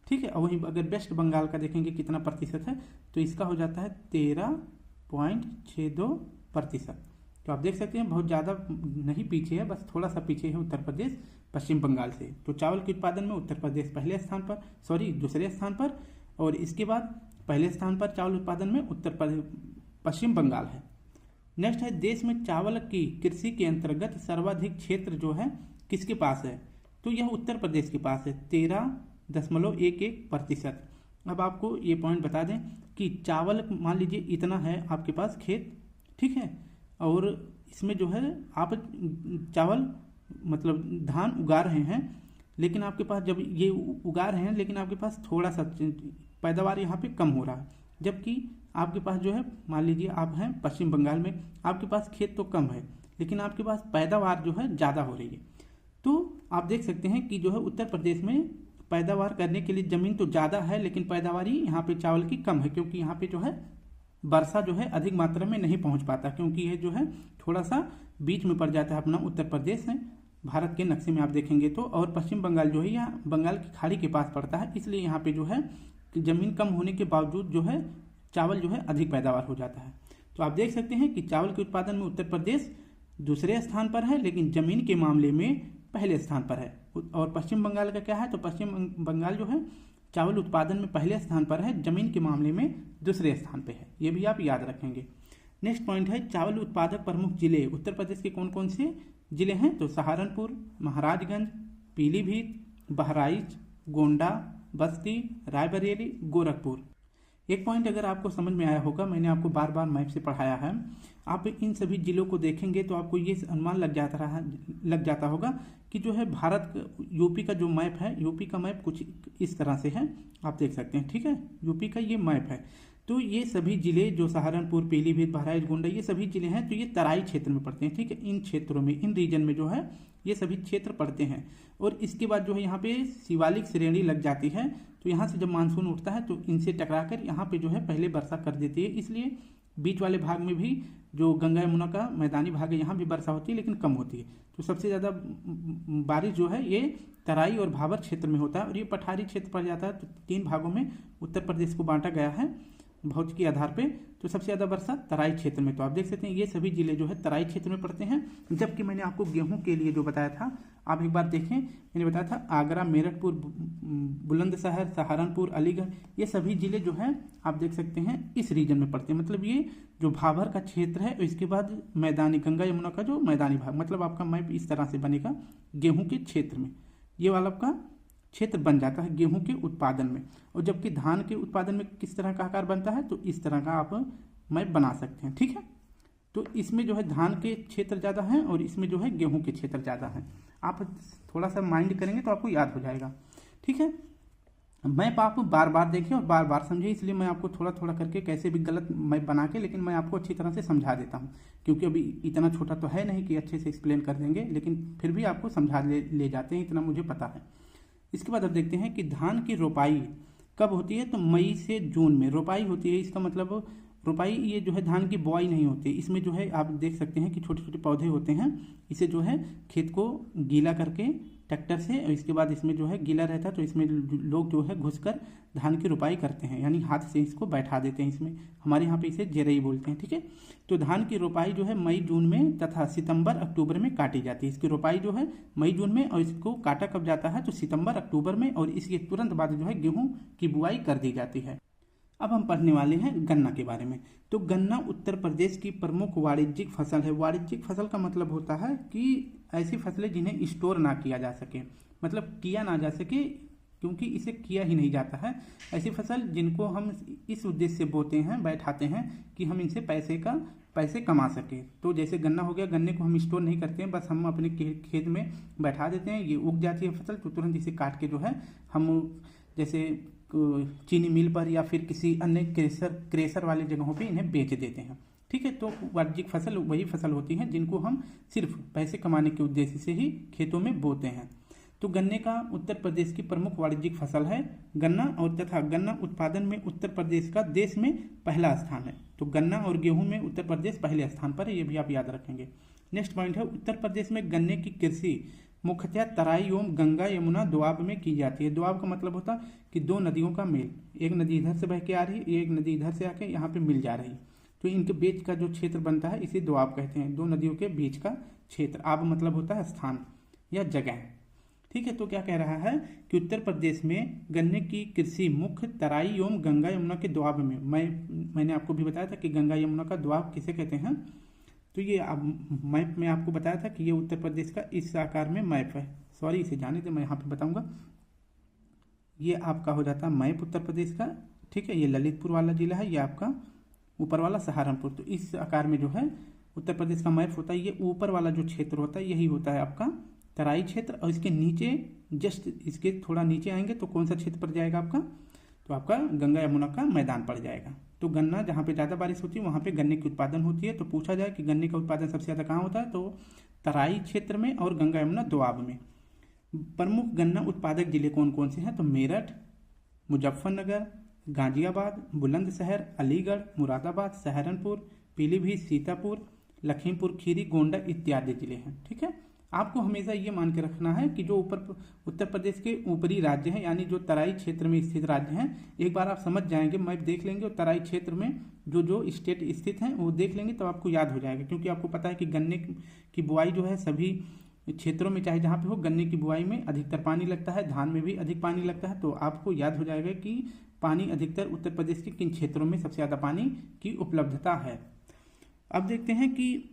ठीक है। और वहीं अगर वेस्ट बंगाल का देखेंगे कितना प्रतिशत है, तो इसका हो जाता है 13.62%। तो आप देख सकते हैं बहुत ज़्यादा नहीं पीछे है, बस थोड़ा सा पीछे है उत्तर प्रदेश पश्चिम बंगाल से। तो चावल के उत्पादन में उत्तर प्रदेश पहले स्थान पर, दूसरे स्थान पर, और इसके बाद पहले स्थान पर चावल उत्पादन में पश्चिम बंगाल है। नेक्स्ट है देश में चावल की कृषि के अंतर्गत सर्वाधिक क्षेत्र जो है किसके पास है, तो यह उत्तर प्रदेश के पास है 13.11%। अब आपको ये पॉइंट बता दें कि चावल मान लीजिए इतना है आपके पास खेत, ठीक है, और इसमें जो है आप चावल मतलब धान उगा रहे हैं, लेकिन आपके पास जब ये उगा रहे हैं लेकिन आपके पास थोड़ा सा पैदावार यहाँ पे कम हो रहा है, जबकि आपके पास जो है मान लीजिए आप हैं पश्चिम बंगाल में, आपके पास खेत तो कम है लेकिन आपके पास पैदावार जो है ज़्यादा हो रही है। तो आप देख सकते हैं कि जो है उत्तर प्रदेश में पैदावार करने के लिए ज़मीन तो ज़्यादा है लेकिन पैदावार ही यहाँ पे चावल की कम है, क्योंकि यहाँ पे जो है वर्षा जो है अधिक मात्रा में नहीं पहुँच पाता, क्योंकि ये जो है थोड़ा सा बीच में पड़ जाता है अपना उत्तर प्रदेश है भारत के नक्शे में आप देखेंगे तो। और पश्चिम बंगाल जो है यहाँ बंगाल की खाड़ी के पास पड़ता है, इसलिए यहाँ पे जो है ज़मीन कम होने के बावजूद जो है चावल जो है अधिक पैदावार हो जाता है। तो आप देख सकते हैं कि चावल के उत्पादन में उत्तर प्रदेश दूसरे स्थान पर है लेकिन ज़मीन के मामले में पहले स्थान पर है। और पश्चिम बंगाल का क्या है, तो पश्चिम बंगाल जो है चावल उत्पादन में पहले स्थान पर है, ज़मीन के मामले में दूसरे स्थान पर है। ये भी आप याद रखेंगे। नेक्स्ट पॉइंट है चावल उत्पादक प्रमुख जिले उत्तर प्रदेश के कौन कौन से जिले हैं, तो सहारनपुर, महाराजगंज, पीलीभीत, बहराइच, गोंडा, बस्ती, रायबरेली, गोरखपुर। एक पॉइंट अगर आपको समझ में आया होगा, मैंने आपको बार बार मैप से पढ़ाया है, आप इन सभी जिलों को देखेंगे तो आपको ये अनुमान लग जाता होगा कि जो है भारत यूपी का जो मैप है, यूपी का मैप कुछ इस तरह से है, आप देख सकते हैं, ठीक है। यूपी का ये मैप है, तो ये सभी जिले जो सहारनपुर, पीलीभीत, बहराइच, गोंडा, ये सभी जिले हैं तो ये तराई क्षेत्र में पड़ते हैं। ठीक है, इन क्षेत्रों में, इन रीजन में जो है ये सभी क्षेत्र पड़ते हैं। और इसके बाद जो है यहाँ पे शिवालिक श्रेणी लग जाती है, तो यहाँ से जब मानसून उठता है तो इनसे टकराकर यहाँ पे जो है पहले वर्षा कर देती है। इसलिए बीच वाले भाग में भी जो गंगा यमुना का मैदानी भाग है यहाँ भी वर्षा होती है, लेकिन कम होती है। तो सबसे ज़्यादा बारिश जो है ये तराई और भाबर क्षेत्र में होता है, और ये पठारी क्षेत्र पड़ जाता है। तो 3 भागों में उत्तर प्रदेश को बांटा गया है भौतिक के आधार पे। तो सबसे ज़्यादा वर्षा तराई क्षेत्र में, तो आप देख सकते हैं ये सभी जिले जो है तराई क्षेत्र में पड़ते हैं। जबकि मैंने आपको गेहूं के लिए जो बताया था, आप एक बार देखें, मैंने बताया था आगरा, मेरठपुर, बुलंदशहर, सहारनपुर, अलीगढ़, ये सभी जिले जो है आप देख सकते हैं इस रीजन में पड़ते हैं। मतलब ये जो भाबर का क्षेत्र है, इसके बाद मैदानी गंगा यमुना का जो मैदानी भाग, मतलब आपका मैप इस तरह से बनेगा गेहूं के क्षेत्र में, ये वाला आपका क्षेत्र बन जाता है गेहूं के उत्पादन में। और जबकि धान के उत्पादन में किस तरह का आकार बनता है, तो इस तरह का आप मैप बना सकते हैं। ठीक है, तो इसमें जो है धान के क्षेत्र ज़्यादा हैं और इसमें जो है गेहूं के क्षेत्र ज़्यादा हैं। आप थोड़ा सा माइंड करेंगे तो आपको याद हो जाएगा। ठीक है, मैप आप बार बार देखें और बार बार समझें, इसलिए मैं आपको थोड़ा थोड़ा करके कैसे भी गलत मैप बना के, लेकिन मैं आपको अच्छी तरह से समझा देता हूँ, क्योंकि अभी इतना छोटा तो है नहीं कि अच्छे से एक्सप्लेन कर देंगे, लेकिन फिर भी आपको समझा ले जाते हैं, इतना मुझे पता है। इसके बाद अब देखते हैं कि धान की रोपाई कब होती है, तो मई से जून में रोपाई होती है। इसका मतलब रोपाई, ये जो है धान की बुआई नहीं होती, इसमें जो है आप देख सकते हैं कि छोटे छोटे पौधे होते हैं, इसे जो है खेत को गीला करके ट्रैक्टर से, और इसके बाद इसमें जो है गीला रहता है तो इसमें लोग जो है घुसकर धान की रोपाई करते हैं, यानी हाथ से इसको बैठा देते हैं। इसमें हमारे यहाँ पे इसे जेरई बोलते हैं। ठीक है, तो धान की रोपाई जो है मई जून में तथा सितंबर अक्टूबर में काटी जाती है। इसकी रोपाई जो है मई जून में, और इसको काटा कब जाता है, तो सितंबर अक्टूबर में, और इसके तुरंत बाद जो है गेहूं की बुआई कर दी जाती है। अब हम पढ़ने वाले हैं गन्ना के बारे में। तो गन्ना उत्तर प्रदेश की प्रमुख वाणिज्यिक फसल है। वाणिज्यिक फसल का मतलब होता है कि ऐसी फसलें जिन्हें स्टोर ना किया जा सके, मतलब किया ना जा सके क्योंकि इसे किया ही नहीं जाता है। ऐसी फसल जिनको हम इस उद्देश्य से बोते हैं, बैठाते हैं कि हम इनसे पैसे कमा सके। तो जैसे गन्ना हो गया, गन्ने को हम स्टोर नहीं करते हैं, बस हम अपने खेत में बैठा देते हैं, ये उग जाती है फसल, तो तुरंत इसे काट के जो है हम जैसे चीनी मिल पर या फिर किसी अन्य क्रेशर वाली जगहों पे इन्हें बेच देते हैं। ठीक है, तो वाणिज्यिक फसल वही फसल होती है जिनको हम सिर्फ पैसे कमाने के उद्देश्य से ही खेतों में बोते हैं। तो गन्ने का उत्तर प्रदेश की प्रमुख वाणिज्यिक फसल है गन्ना, और तथा गन्ना उत्पादन में उत्तर प्रदेश का देश में पहला स्थान है। तो गन्ना और गेहूं में उत्तर प्रदेश पहले स्थान पर है, ये भी आप याद रखेंगे। नेक्स्ट पॉइंट है, उत्तर प्रदेश में गन्ने की कृषि मुख्यतः तराई एवं गंगा यमुना दोआब में की जाती है। दोआब का मतलब होता है कि दो नदियों का मेल, एक नदी इधर से बह के आ रही है, एक नदी इधर से आके यहाँ पे मिल जा रही, तो इनके बीच का जो क्षेत्र बनता है इसे दोआब कहते हैं। दो नदियों के बीच का क्षेत्र, आब मतलब होता है स्थान या जगह। ठीक है, तो क्या कह रहा है कि उत्तर प्रदेश में गन्ने की कृषि मुख्य तराई एवं गंगा यमुना के दोआब में, मैंने आपको भी बताया था कि गंगा यमुना का दोआब किसे कहते हैं। तो ये मैप में आपको बताया था कि ये उत्तर प्रदेश का इस आकार में मैप है। सॉरी, इसे जाने दे, मैं यहाँ पे बताऊंगा। ये आपका हो जाता है मैप उत्तर प्रदेश का। ठीक है, ये ललितपुर वाला जिला है, ये आपका ऊपर वाला सहारनपुर। तो इस आकार में जो है उत्तर प्रदेश का मैप होता है। ये ऊपर वाला जो क्षेत्र होता है यही होता है आपका तराई क्षेत्र, और इसके नीचे जस्ट इसके थोड़ा नीचे आएंगे तो कौन सा क्षेत्र पड़ जाएगा आपका, तो आपका गंगा यमुना का मैदान पड़ जाएगा। तो गन्ना जहाँ पे ज़्यादा बारिश होती है वहाँ पे गन्ने की उत्पादन होती है। तो पूछा जाए कि गन्ने का उत्पादन सबसे ज़्यादा कहाँ होता है, तो तराई क्षेत्र में और गंगा यमुना दोआब में। प्रमुख गन्ना उत्पादक जिले कौन कौन से हैं, तो मेरठ, मुजफ्फरनगर, गाजियाबाद, बुलंदशहर, अलीगढ़, मुरादाबाद, सहारनपुर, पीलीभीत, सीतापुर, लखीमपुर खीरी, गोंडा इत्यादि जिले हैं। ठीक है, आपको हमेशा ये मान के रखना है कि जो उत्तर प्रदेश के ऊपरी राज्य हैं, यानी जो तराई क्षेत्र में स्थित राज्य हैं, एक बार आप समझ जाएंगे, मैप देख लेंगे और तराई क्षेत्र में जो जो स्टेट स्थित हैं वो देख लेंगे तो आपको याद हो जाएगा। क्योंकि आपको पता है कि गन्ने की बुआई जो है सभी क्षेत्रों में, चाहे जहाँ पे हो, गन्ने की बुआई में अधिकतर पानी लगता है, धान में भी अधिक पानी लगता है। तो आपको याद हो जाएगा कि पानी अधिकतर उत्तर प्रदेश के किन क्षेत्रों में सबसे ज़्यादा पानी की उपलब्धता है। अब देखते हैं कि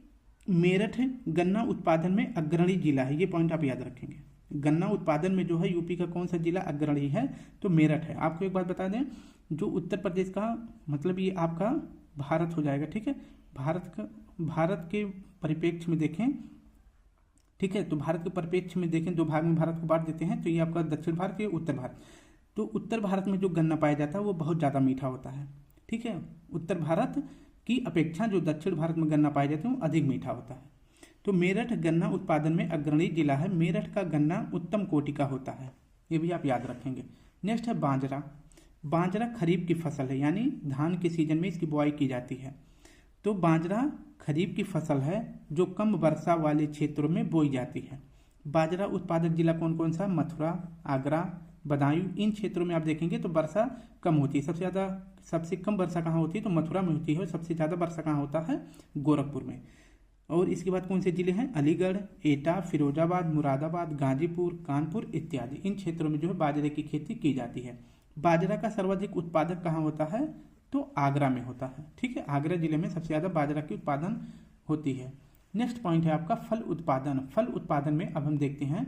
मेरठ गन्ना उत्पादन में अग्रणी जिला है, ये पॉइंट आप याद रखेंगे। गन्ना उत्पादन में जो है यूपी का कौन सा जिला अग्रणी है, तो मेरठ है। आपको एक बात बता दें, जो उत्तर प्रदेश का मतलब ये आपका भारत हो जाएगा। ठीक है, भारत के परिप्रेक्ष्य में देखें, ठीक है, तो भारत के परिप्रेक्ष्य में देखें, दो भाग में भारत को बांट देते हैं, तो ये आपका दक्षिण भारत, ये उत्तर भारत। तो उत्तर भारत में जो गन्ना पाया जाता है वो बहुत ज़्यादा मीठा होता है। ठीक है। उत्तर भारत की अपेक्षा जो दक्षिण भारत में गन्ना पाए जाते हैं वो अधिक मीठा होता है। तो मेरठ गन्ना उत्पादन में अग्रणी जिला है। मेरठ का गन्ना उत्तम कोटि का होता है, ये भी आप याद रखेंगे। नेक्स्ट है बाजरा। बाजरा खरीफ की फसल है, यानी धान के सीजन में इसकी बुआई की जाती है। तो बाजरा खरीफ की फसल है जो कम वर्षा वाले क्षेत्रों में बोई जाती है। बाजरा उत्पादक जिला कौन कौन सा? मथुरा, आगरा, बदायूं। इन क्षेत्रों में आप देखेंगे तो वर्षा कम होती है। सबसे कम वर्षा कहाँ होती है? तो मथुरा में होती है। और सबसे ज़्यादा वर्षा कहाँ होता है? गोरखपुर में। और इसके बाद कौन से जिले हैं? अलीगढ़, एटा, फिरोजाबाद, मुरादाबाद, गाजीपुर, कानपुर इत्यादि। इन क्षेत्रों में जो है बाजरे की खेती की जाती है। बाजरा का सर्वाधिक उत्पादक कहाँ होता है? तो आगरा में होता है, ठीक है। आगरा जिले में सबसे ज़्यादा बाजरा की उत्पादन होती है। नेक्स्ट पॉइंट है आपका फल उत्पादन। फल उत्पादन में अब हम देखते हैं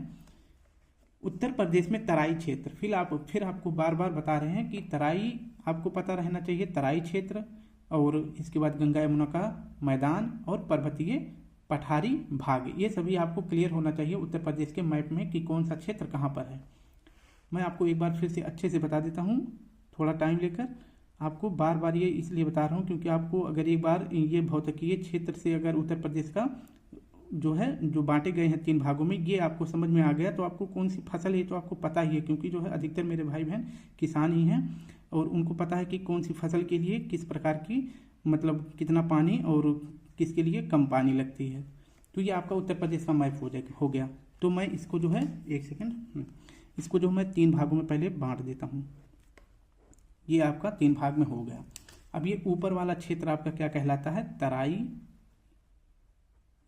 उत्तर प्रदेश में तराई क्षेत्र। फिर आपको बार बार बता रहे हैं कि तराई आपको पता रहना चाहिए, तराई क्षेत्र, और इसके बाद गंगा यमुना का मैदान और पर्वतीय पठारी भाग, ये सभी आपको क्लियर होना चाहिए उत्तर प्रदेश के मैप में कि कौन सा क्षेत्र कहाँ पर है। मैं आपको एक बार फिर से अच्छे से बता देता हूँ, थोड़ा टाइम लेकर। आपको बार बार ये इसलिए बता रहा हूँ क्योंकि आपको अगर एक बार ये भौतिकीय क्षेत्र से अगर उत्तर प्रदेश का जो बांटे गए हैं 3 भागों में, ये आपको समझ में आ गया तो आपको कौन सी फसल है तो आपको पता ही है, क्योंकि जो है अधिकतर मेरे भाई बहन किसान ही हैं और उनको पता है कि कौन सी फसल के लिए किस प्रकार की, मतलब कितना पानी और किसके लिए कम पानी लगती है। तो ये आपका उत्तर प्रदेश का मैप हो गया। तो मैं इसको जो है इसको जो मैं 3 भागों में पहले बांट देता हूँ। ये आपका 3 भाग में हो गया। अब ये ऊपर वाला क्षेत्र आपका क्या कहलाता है? तराई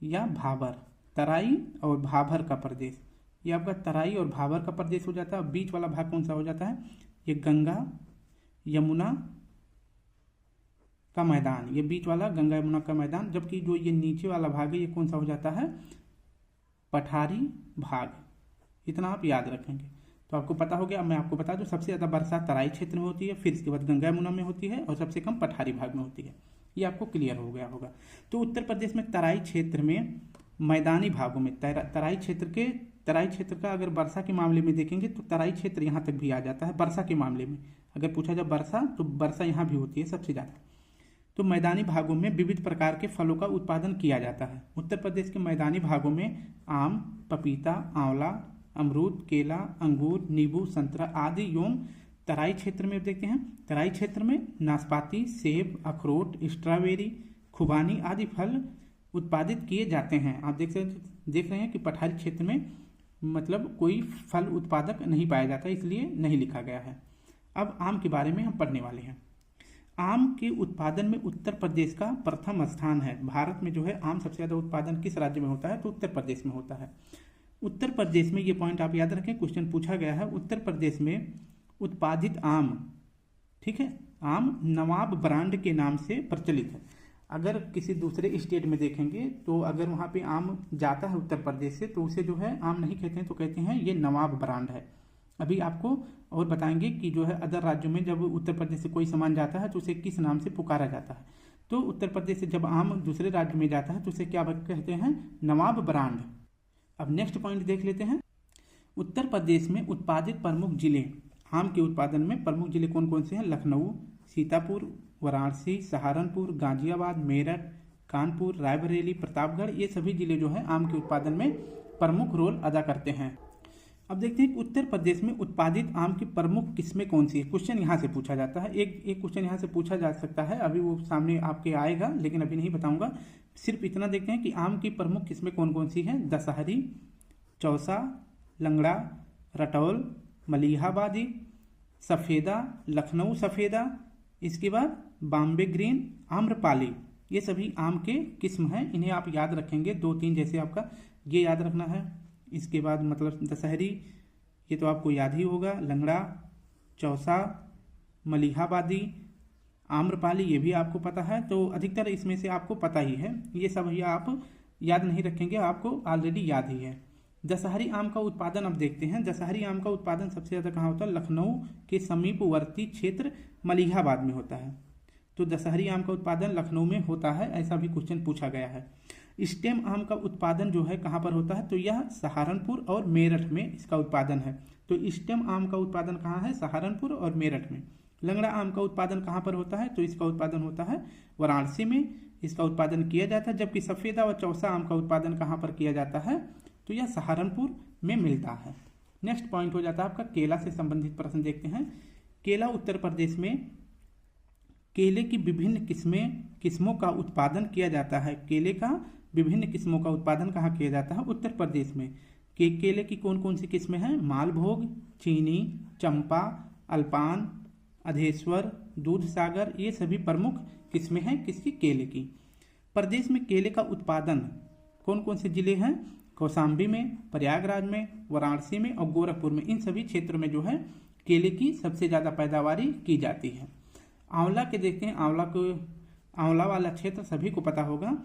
या भाबर। तराई और भाबर का प्रदेश, ये आपका तराई और भाबर का प्रदेश हो जाता है। बीच वाला भाग कौन सा हो जाता है? ये गंगा यमुना का मैदान, ये बीच वाला गंगा यमुना का मैदान। जबकि जो ये नीचे वाला भाग है ये कौन सा हो जाता है? पठारी भाग। इतना आप याद रखेंगे तो आपको पता हो गया। अब मैं आपको बता दूं, सबसे ज़्यादा वर्षा तराई क्षेत्र में होती है, फिर इसके बाद गंगा यमुना में होती है और सबसे कम पठारी भाग में होती है। ये आपको क्लियर हो गया होगा। तो उत्तर प्रदेश में तराई क्षेत्र में मैदानी भागों में तराई क्षेत्र का अगर वर्षा के मामले में देखेंगे तो तराई क्षेत्र यहाँ तक भी आ जाता है। वर्षा के मामले में अगर पूछा जाए वर्षा, तो वर्षा यहाँ भी होती है सबसे ज़्यादा। तो मैदानी भागों में विविध प्रकार के फलों का उत्पादन किया जाता है। उत्तर प्रदेश के मैदानी भागों में आम, पपीता, आंवला, अमरूद, केला, अंगूर, नींबू, संतरा आदि एवं तराई क्षेत्र में देखते हैं, तराई क्षेत्र में नाशपाती, सेब, अखरोट, स्ट्रॉबेरी, खुबानी आदि फल उत्पादित किए जाते हैं। आप देख रहे हैं कि पठारी क्षेत्र में मतलब कोई फल उत्पादक नहीं पाया जाता, इसलिए नहीं लिखा गया है। अब आम के बारे में हम पढ़ने वाले हैं। आम के उत्पादन में उत्तर प्रदेश का प्रथम स्थान है। भारत में जो है आम सबसे ज़्यादा उत्पादन किस राज्य में होता है? तो उत्तर प्रदेश में होता है। उत्तर प्रदेश में, ये पॉइंट आप याद रखें, क्वेश्चन पूछा गया है, उत्तर प्रदेश में उत्पादित आम, ठीक है, आम नवाब ब्रांड के नाम से प्रचलित है। अगर किसी दूसरे स्टेट में देखेंगे तो अगर वहाँ पे आम जाता है उत्तर प्रदेश से तो उसे जो है आम नहीं कहते हैं, तो कहते हैं ये नवाब ब्रांड है। अभी आपको और बताएंगे कि जो है अदर राज्यों में जब उत्तर प्रदेश से कोई सामान जाता है तो उसे किस नाम से पुकारा जाता है। तो उत्तर प्रदेश से जब आम दूसरे राज्य में जाता है तो उसे क्या कहते हैं? नवाब ब्रांड। अब नेक्स्ट पॉइंट देख लेते हैं। उत्तर प्रदेश में उत्पादित प्रमुख जिले, आम के उत्पादन में प्रमुख जिले कौन कौन से हैं? लखनऊ, सीतापुर, वाराणसी, सहारनपुर, गाजियाबाद, मेरठ, कानपुर, रायबरेली, प्रतापगढ़, ये सभी जिले जो है आम के उत्पादन में प्रमुख रोल अदा करते हैं। अब देखते हैं कि उत्तर प्रदेश में उत्पादित आम की प्रमुख किस्में कौन सी है। क्वेश्चन यहाँ से पूछा जाता है, एक क्वेश्चन यहाँ से पूछा जा सकता है, अभी वो सामने आपके आएगा लेकिन अभी नहीं बताऊंगा। सिर्फ इतना देखते हैं कि आम की प्रमुख किस्में कौन कौन सी हैं। दशहरी, चौसा, लंगड़ा, रटौल, मलिहाबादी, सफ़ेदा, लखनऊ सफ़ेदा, इसके बाद बॉम्बे ग्रीन, आम्रपाली, ये सभी आम के किस्म हैं। इन्हें आप याद रखेंगे, 2-3 जैसे आपका ये याद रखना है। इसके बाद मतलब दशहरी, ये तो आपको याद ही होगा, लंगड़ा, चौसा, मलिहाबादी, आम्रपाली, ये भी आपको पता है। तो अधिकतर इसमें से आपको पता ही है, ये सब ही आप याद नहीं रखेंगे, आपको ऑलरेडी याद ही है। दशहरी आम का उत्पादन अब देखते हैं। दशहरी आम का उत्पादन सबसे ज़्यादा कहाँ होता है? लखनऊ के समीपवर्ती क्षेत्र मलिहाबाद में होता है। तो दशहरी आम का उत्पादन लखनऊ में होता है, ऐसा भी क्वेश्चन पूछा गया है। स्टेम आम का उत्पादन जो है कहाँ पर होता है? तो यह सहारनपुर और मेरठ में इसका उत्पादन है। तो स्टेम आम का उत्पादन कहाँ है? सहारनपुर और मेरठ में। लंगड़ा आम का उत्पादन कहाँ पर होता है? तो इसका उत्पादन होता है वाराणसी में, इसका उत्पादन किया जाता है। जबकि सफ़ेदा व चौसा आम का उत्पादन कहाँ पर किया जाता है? तो यह सहारनपुर में मिलता है। नेक्स्ट पॉइंट हो जाता है आपका केला से संबंधित प्रश्न देखते हैं। केला उत्तर प्रदेश में केले की विभिन्न किस्मों का उत्पादन किया जाता है। केले का विभिन्न किस्मों का उत्पादन कहाँ किया जाता है? उत्तर प्रदेश में। केले की कौन कौन सी किस्में हैं? मालभोग, चीनी, चंपा, अल्पान, अधेश्वर, दूध सागर, ये सभी प्रमुख किस्में हैं किसकी? केले की। प्रदेश में केले का उत्पादन कौन कौन से जिले हैं? कौशाम्बी में, प्रयागराज में, वाराणसी में और गोरखपुर में। इन सभी क्षेत्रों में जो है केले की सबसे ज़्यादा पैदावारी की जाती है। आंवला के देखते हैं। आंवला वाला क्षेत्र सभी को पता होगा।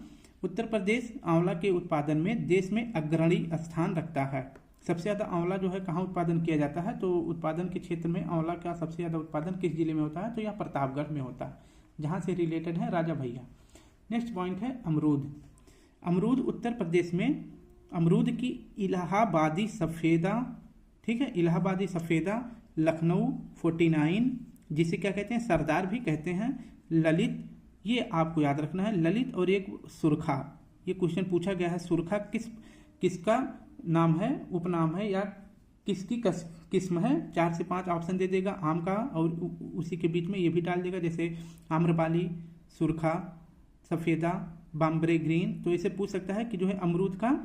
उत्तर प्रदेश आंवला के उत्पादन में देश में अग्रणी स्थान रखता है। सबसे ज़्यादा आंवला जो है कहाँ उत्पादन किया जाता है? तो उत्पादन के क्षेत्र में आंवला का सबसे ज़्यादा उत्पादन किस जिले में होता है? तो यह प्रतापगढ़ में होता है, जहाँ से रिलेटेड है राजा भैया। नेक्स्ट पॉइंट है अमरूद। अमरूद उत्तर प्रदेश में अमरूद की इलाहाबादी सफ़ेदा, ठीक है, इलाहाबादी सफ़ेदा, लखनऊ 49, जिसे क्या कहते हैं? सरदार भी कहते हैं, ललित, ये आपको याद रखना है, ललित, और एक सुरखा। ये क्वेश्चन पूछा गया है, सुरखा किसका नाम है, उपनाम है, या किसकी किस्म है? 4 से 5 ऑप्शन दे देगा आम का, और उसी के बीच में ये भी डाल देगा, जैसे आम्रपाली, सुरखा, सफ़ेदा, बॉम्बे ग्रीन। तो इसे पूछ सकता है कि जो है अमरूद का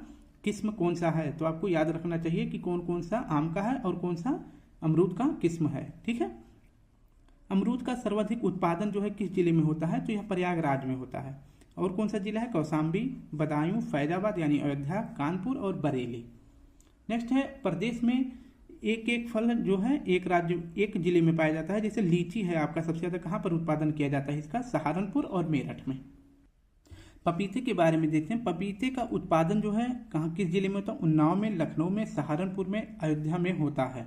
किस्म कौन सा है। तो आपको याद रखना चाहिए कि कौन कौन सा आम का है और कौन सा अमरूद का किस्म है, ठीक है। अमरूद का सर्वाधिक उत्पादन जो है किस जिले में होता है? तो यह प्रयागराज में होता है। और कौन सा जिला है? कौशाम्बी, बदायूं, फैजाबाद यानी अयोध्या, कानपुर और बरेली। नेक्स्ट है प्रदेश में एक फल जो है एक जिले में पाया जाता है, जैसे लीची है आपका, सबसे ज़्यादा कहाँ पर उत्पादन किया जाता है इसका? सहारनपुर और मेरठ में। पपीते के बारे में देखते हैं। पपीते का उत्पादन जो है कहाँ किस जिले में होता है? उन्नाव में, लखनऊ में, सहारनपुर में, अयोध्या में होता है।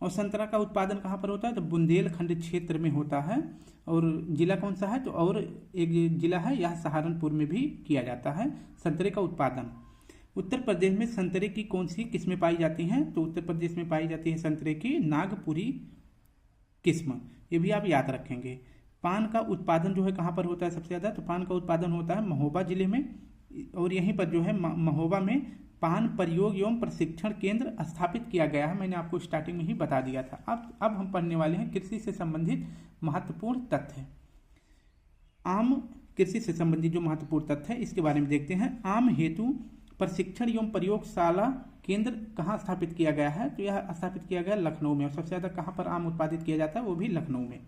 और संतरा का उत्पादन कहाँ पर होता है? तो बुंदेलखंड क्षेत्र में होता है। और जिला कौन सा है? तो और एक जिला है, यह सहारनपुर में भी किया जाता है संतरे का उत्पादन। उत्तर प्रदेश में संतरे की कौन सी किस्में पाई जाती हैं? तो उत्तर प्रदेश में पाई जाती है संतरे की नागपुरी किस्म, ये भी आप याद रखेंगे। पान का उत्पादन जो है कहाँ पर होता है सबसे ज़्यादा? तो पान का उत्पादन होता है महोबा जिले में, और यहीं पर जो है महोबा में पान प्रयोग एवं प्रशिक्षण केंद्र स्थापित किया गया है। मैंने आपको स्टार्टिंग में ही बता दिया था। अब हम पढ़ने वाले हैं कृषि से संबंधित महत्वपूर्ण तथ्य। आम कृषि से संबंधित जो महत्वपूर्ण तथ्य है इसके बारे में देखते हैं। आम हेतु प्रशिक्षण एवं प्रयोगशाला केंद्र कहाँ स्थापित किया गया है? तो यह स्थापित किया गया लखनऊ में। और सबसे ज़्यादा कहाँ पर आम उत्पादित किया जाता है? वो भी लखनऊ में।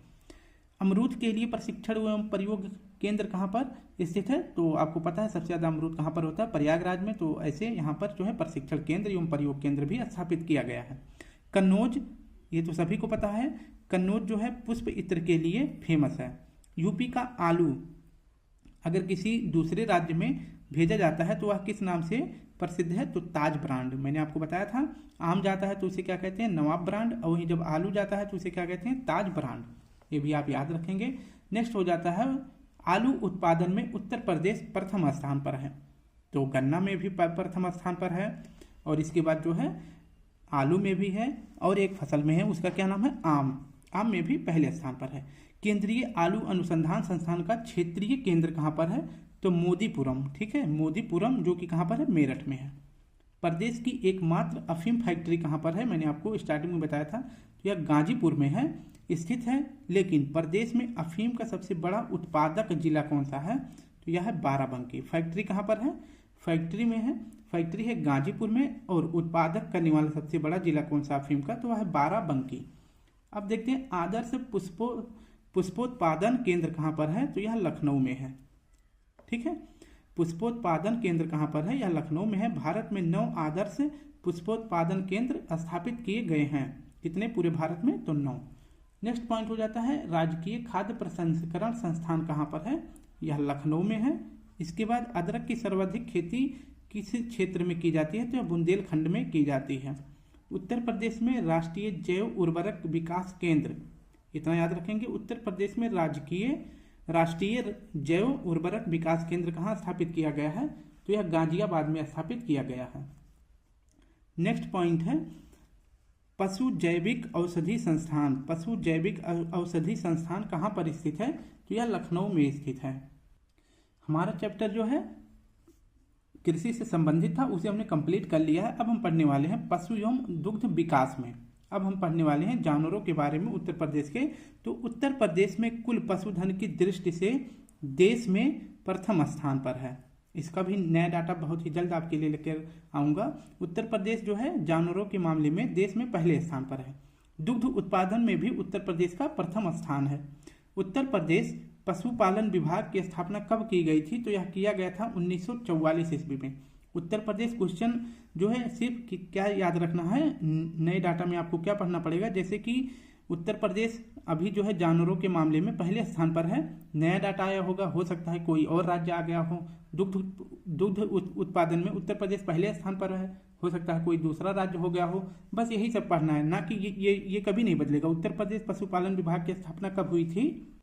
अमरूद के लिए प्रशिक्षण एवं प्रयोग केंद्र कहाँ पर स्थित है? तो आपको पता है सबसे ज़्यादा अमरूद कहाँ पर होता है? प्रयागराज में। तो ऐसे यहाँ पर जो है प्रशिक्षण केंद्र एवं प्रयोग केंद्र भी स्थापित किया गया है। कन्नौज, ये तो सभी को पता है, कन्नौज जो है पुष्प इत्र के लिए फेमस है। यूपी का आलू अगर किसी दूसरे राज्य में भेजा जाता है तो वह किस नाम से प्रसिद्ध है? तो ताज ब्रांड। मैंने आपको बताया था, आम जाता है तो उसे क्या कहते हैं? नवाब ब्रांड। और वहीं जब आलू जाता है तो उसे क्या कहते हैं? ताज ब्रांड। ये भी आप याद रखेंगे। नेक्स्ट हो जाता है आलू उत्पादन में उत्तर प्रदेश प्रथम स्थान पर है। तो गन्ना में भी प्रथम स्थान पर है, और इसके बाद जो है आलू में भी है, और एक फसल में है, उसका क्या नाम है? आम। आम में भी पहले स्थान पर है। केंद्रीय आलू अनुसंधान संस्थान का क्षेत्रीय केंद्र कहाँ पर है? तो मोदीपुरम, ठीक है, मोदीपुरम, जो कि कहाँ पर है? मेरठ में है। प्रदेश की एकमात्र अफीम फैक्ट्री कहाँ पर है? मैंने आपको स्टार्टिंग में बताया था, तो यह गाजीपुर में है स्थित है। लेकिन प्रदेश में अफीम का सबसे बड़ा उत्पादक जिला कौन सा है? तो यह है बाराबंकी। फैक्ट्री कहाँ पर है? फैक्ट्री में है, फैक्ट्री है गाजीपुर में। और उत्पादक करने वाला सबसे बड़ा जिला कौन सा अफीम का? तो वह है बाराबंकी। अब देखते हैं आदर्श पुष्पोत्पादन केंद्र कहाँ पर है? तो यह लखनऊ में है, ठीक है। पुष्पोत्पादन केंद्र कहाँ पर है? यह लखनऊ में है। भारत में 9 आदर्श पुष्पोत्पादन केंद्र स्थापित किए गए हैं। कितने पूरे भारत में? तो 9। नेक्स्ट पॉइंट हो जाता है राजकीय खाद्य प्रसंस्करण संस्थान कहाँ पर है? यह लखनऊ में है। इसके बाद अदरक की सर्वाधिक खेती किस क्षेत्र में की जाती है? तो यह बुंदेलखंड में की जाती है। उत्तर प्रदेश में राष्ट्रीय जैव उर्वरक विकास केंद्र, इतना याद रखेंगे, उत्तर प्रदेश में राष्ट्रीय जैव उर्वरक विकास केंद्र कहाँ स्थापित किया गया है? तो यह गाजियाबाद में स्थापित किया गया है। नेक्स्ट पॉइंट है पशु जैविक औषधि संस्थान, पशु जैविक औषधि संस्थान कहाँ पर स्थित है? तो यह लखनऊ में स्थित है। हमारा चैप्टर जो है कृषि से संबंधित था, उसे हमने कंप्लीट कर लिया है। अब हम पढ़ने वाले हैं पशु एवं दुग्ध विकास में। अब हम पढ़ने वाले हैं जानवरों के बारे में उत्तर प्रदेश के। तो उत्तर प्रदेश में कुल पशुधन की दृष्टि से देश में प्रथम स्थान पर है। इसका भी नया डाटा बहुत ही जल्द आपके लिए लेकर आऊँगा। उत्तर प्रदेश जो है जानवरों के मामले में देश में पहले स्थान पर है। दुग्ध उत्पादन में भी उत्तर प्रदेश का प्रथम स्थान है। उत्तर प्रदेश पशुपालन विभाग की स्थापना कब की गई थी? तो यह किया गया था 1944 ईस्वी में। उत्तर प्रदेश क्वेश्चन जो है सिर्फ क्या याद रखना है, नए डाटा में आपको क्या पढ़ना पड़ेगा, जैसे कि उत्तर प्रदेश अभी जो है जानवरों के मामले में पहले स्थान पर है। नया डाटा आया होगा, हो सकता है कोई और राज्य आ गया हो। दुग्ध उत्पादन में उत्तर प्रदेश पहले स्थान पर है, हो सकता है कोई दूसरा राज्य हो गया हो। बस यही सब पढ़ना है, ना कि ये कभी नहीं बदलेगा। उत्तर प्रदेश पशुपालन विभाग की स्थापना कब हुई थी,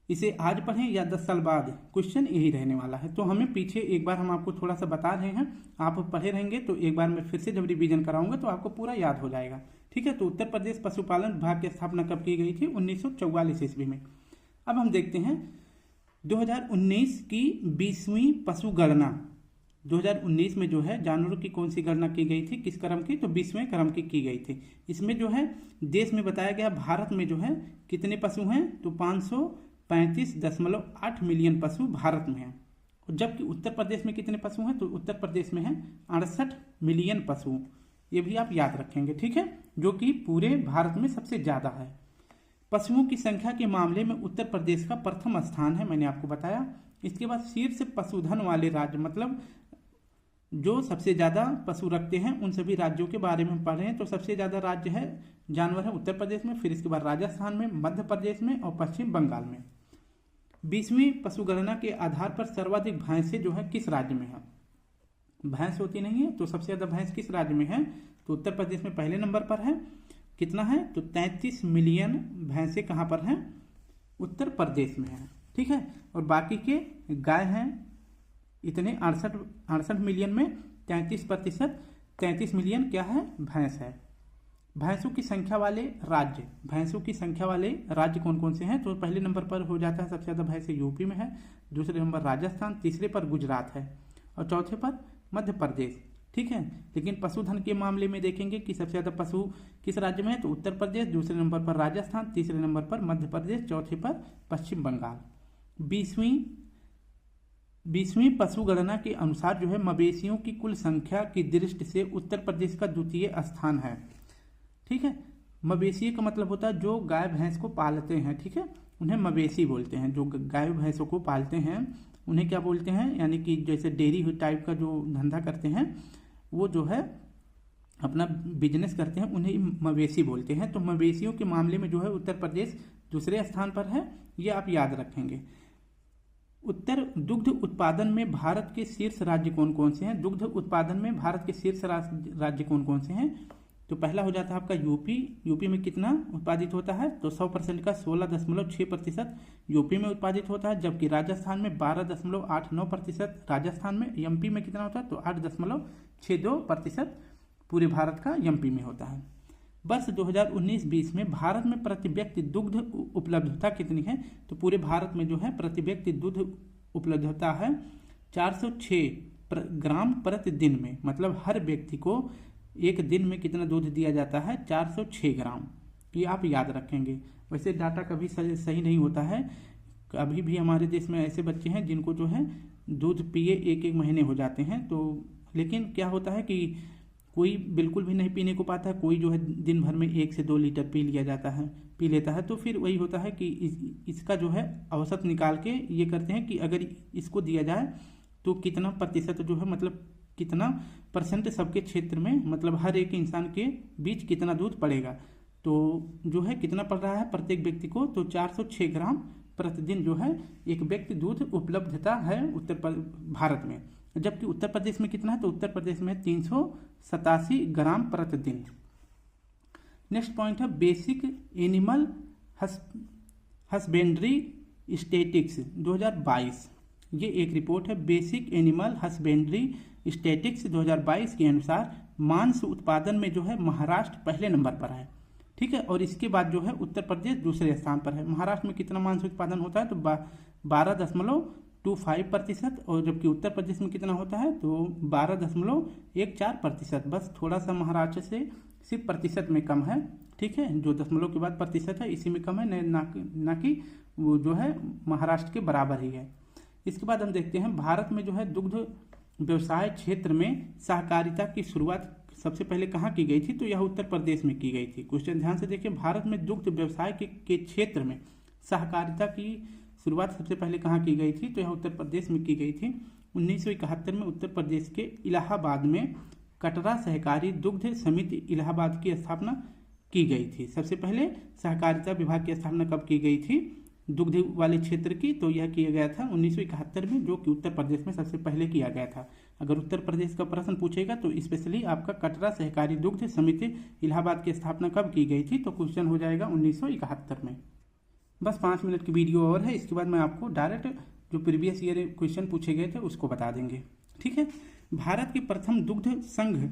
इसे आज पढ़ें या 10 साल बाद, क्वेश्चन यही रहने वाला है। तो हमें पीछे एक बार हम आपको थोड़ा सा बता रहे हैं, आप पढ़े रहेंगे तो एक बार मैं फिर से जब रिवीजन कराऊंगा तो आपको पूरा याद हो जाएगा। ठीक है, तो उत्तर प्रदेश पशुपालन विभाग की स्थापना कब की गई थी? 1944 ईस्वी में। अब हम देखते हैं 2019 की 20वीं पशु गणना। 2019 में जो है जानवरों की कौन सी गणना की गई थी, किस क्रम की? तो 20वें क्रम की गई थी। इसमें जो है देश में बताया गया भारत में जो है कितने पशु हैं, तो 535.8 मिलियन पशु भारत में हैं। जबकि उत्तर प्रदेश में कितने पशु हैं? तो उत्तर प्रदेश में हैं 68 मिलियन पशु। ये भी आप याद रखेंगे, ठीक है, जो कि पूरे भारत में सबसे ज़्यादा है। पशुओं की संख्या के मामले में उत्तर प्रदेश का प्रथम स्थान है, मैंने आपको बताया। इसके बाद शीर्ष पशुधन वाले राज्य, मतलब जो सबसे ज़्यादा पशु रखते हैं उन सभी राज्यों के बारे में पढ़ रहे हैं। तो सबसे ज़्यादा राज्य है जानवर है उत्तर प्रदेश में, फिर इसके बाद राजस्थान में, मध्य प्रदेश में और पश्चिम बंगाल में। 20वीं पशुगणना के आधार पर सर्वाधिक भैंसें जो है किस राज्य में है? भैंस होती नहीं है, तो सबसे ज़्यादा भैंस किस राज्य में है? तो उत्तर प्रदेश में पहले नंबर पर है। कितना है? तो 33 मिलियन भैंसें कहाँ पर हैं? उत्तर प्रदेश में है। ठीक है, और बाकी के गाय हैं इतने 68 मिलियन में 33%, 33 मिलियन क्या है? भैंस है। भैंसों की संख्या वाले राज्य, भैंसों की संख्या वाले राज्य कौन कौन से हैं? तो पहले नंबर पर हो जाता है सबसे ज़्यादा भैंसें यूपी में है, दूसरे नंबर राजस्थान, तीसरे पर गुजरात है और चौथे पर मध्य प्रदेश। ठीक है, लेकिन पशुधन के मामले में देखेंगे कि सबसे ज़्यादा पशु किस राज्य में है? तो उत्तर प्रदेश, दूसरे नंबर पर राजस्थान, तीसरे नंबर पर मध्य प्रदेश, चौथे पर पश्चिम बंगाल। 20वीं पशु गणना के अनुसार जो है मवेशियों की कुल संख्या की दृष्टि से उत्तर प्रदेश का द्वितीय स्थान है। ठीक है, मवेशी का मतलब होता है जो गाय भैंस को पालते हैं, ठीक है, उन्हें मवेशी बोलते हैं। जो गाय भैंसों को पालते हैं उन्हें क्या बोलते हैं? यानी कि जैसे डेयरी टाइप का जो धंधा करते हैं वो जो है अपना बिजनेस करते हैं, उन्हें मवेशी बोलते हैं। तो मवेशियों के मामले में जो है उत्तर प्रदेश दूसरे स्थान पर है, ये आप याद रखेंगे। उत्तर दुग्ध उत्पादन में भारत के शीर्ष राज्य कौन कौन से हैं? दुग्ध उत्पादन में भारत के शीर्ष राज्य कौन कौन से हैं? तो पहला हो जाता है आपका यूपी। यूपी में कितना उत्पादित होता है? तो 100% का 16.6% यूपी में उत्पादित होता है, जबकि राजस्थान में 12.89%, राजस्थान में। एमपी में कितना होता है? तो 8.62% पूरे भारत का एमपी में होता है। वर्ष 2019-20 में भारत में प्रति व्यक्ति दुग्ध उपलब्धता कितनी है? तो पूरे भारत में जो है प्रति व्यक्ति दुग्ध उपलब्धता है 406 ग्राम प्रतिदिन में, मतलब हर व्यक्ति को एक दिन में कितना दूध दिया जाता है? 406 ग्राम। ये आप याद रखेंगे। वैसे डाटा कभी सही नहीं होता है, अभी भी हमारे देश में ऐसे बच्चे हैं जिनको जो है दूध पिए एक महीने हो जाते हैं। तो लेकिन क्या होता है कि कोई बिल्कुल भी नहीं पीने को पाता है, कोई जो है दिन भर में 1 से 2 लीटर पी लेता है। तो फिर वही होता है कि इसका जो है औसत निकाल के ये करते हैं कि अगर इसको दिया जाए तो कितना प्रतिशत जो है, मतलब कितना परसेंट सबके क्षेत्र में, मतलब हर एक इंसान के बीच कितना दूध पड़ेगा। तो जो है कितना पड़ रहा है प्रत्येक व्यक्ति को? तो 406 ग्राम प्रतिदिन जो है एक व्यक्ति दूध उपलब्धता है भारत में। जबकि उत्तर प्रदेश में कितना है? तो उत्तर प्रदेश में 387 ग्राम प्रतिदिन। नेक्स्ट पॉइंट है बेसिक एनिमल हस्बेंड्री स्टैटिस्टिक्स 2022। ये एक रिपोर्ट है बेसिक एनिमल हस्बेंड्री स्टैटिक्स 2022 के अनुसार मांस उत्पादन में जो है महाराष्ट्र पहले नंबर पर है, ठीक है। और इसके बाद जो है उत्तर प्रदेश दूसरे स्थान पर है। महाराष्ट्र में कितना मांस उत्पादन होता है तो 12.25%, और जबकि उत्तर प्रदेश में कितना होता है तो 12.14%। बस थोड़ा सा महाराष्ट्र से सिर्फ प्रतिशत में कम है, ठीक है। जो दशमलव के बाद प्रतिशत है इसी में कम है, ना कि वो जो है महाराष्ट्र के बराबर ही है। इसके बाद हम देखते हैं भारत में जो है दुग्ध व्यवसाय क्षेत्र में सहकारिता की शुरुआत सबसे पहले कहाँ की गई थी तो यह उत्तर प्रदेश में की गई थी। क्वेश्चन ध्यान से देखिए, भारत में दुग्ध व्यवसाय के क्षेत्र में सहकारिता की शुरुआत सबसे पहले कहाँ की गई थी तो यह उत्तर प्रदेश में की गई थी। 1971 में उत्तर प्रदेश के इलाहाबाद में कटरा सहकारी दुग्ध समिति इलाहाबाद की स्थापना की गई थी। सबसे पहले सहकारिता विभाग की स्थापना कब की गई थी दुग्ध वाले क्षेत्र की, तो यह किया गया था 1971 में, जो कि उत्तर प्रदेश में सबसे पहले किया गया था। अगर उत्तर प्रदेश का प्रश्न पूछेगा तो स्पेशली आपका कटरा सहकारी दुग्ध समिति इलाहाबाद की स्थापना कब की गई थी तो क्वेश्चन हो जाएगा 1971 में। बस 5 मिनट की वीडियो और है, इसके बाद मैं आपको डायरेक्ट जो प्रीवियस ईयर क्वेश्चन पूछे गए थे उसको बता देंगे, ठीक है। भारत के प्रथम दुग्ध संघ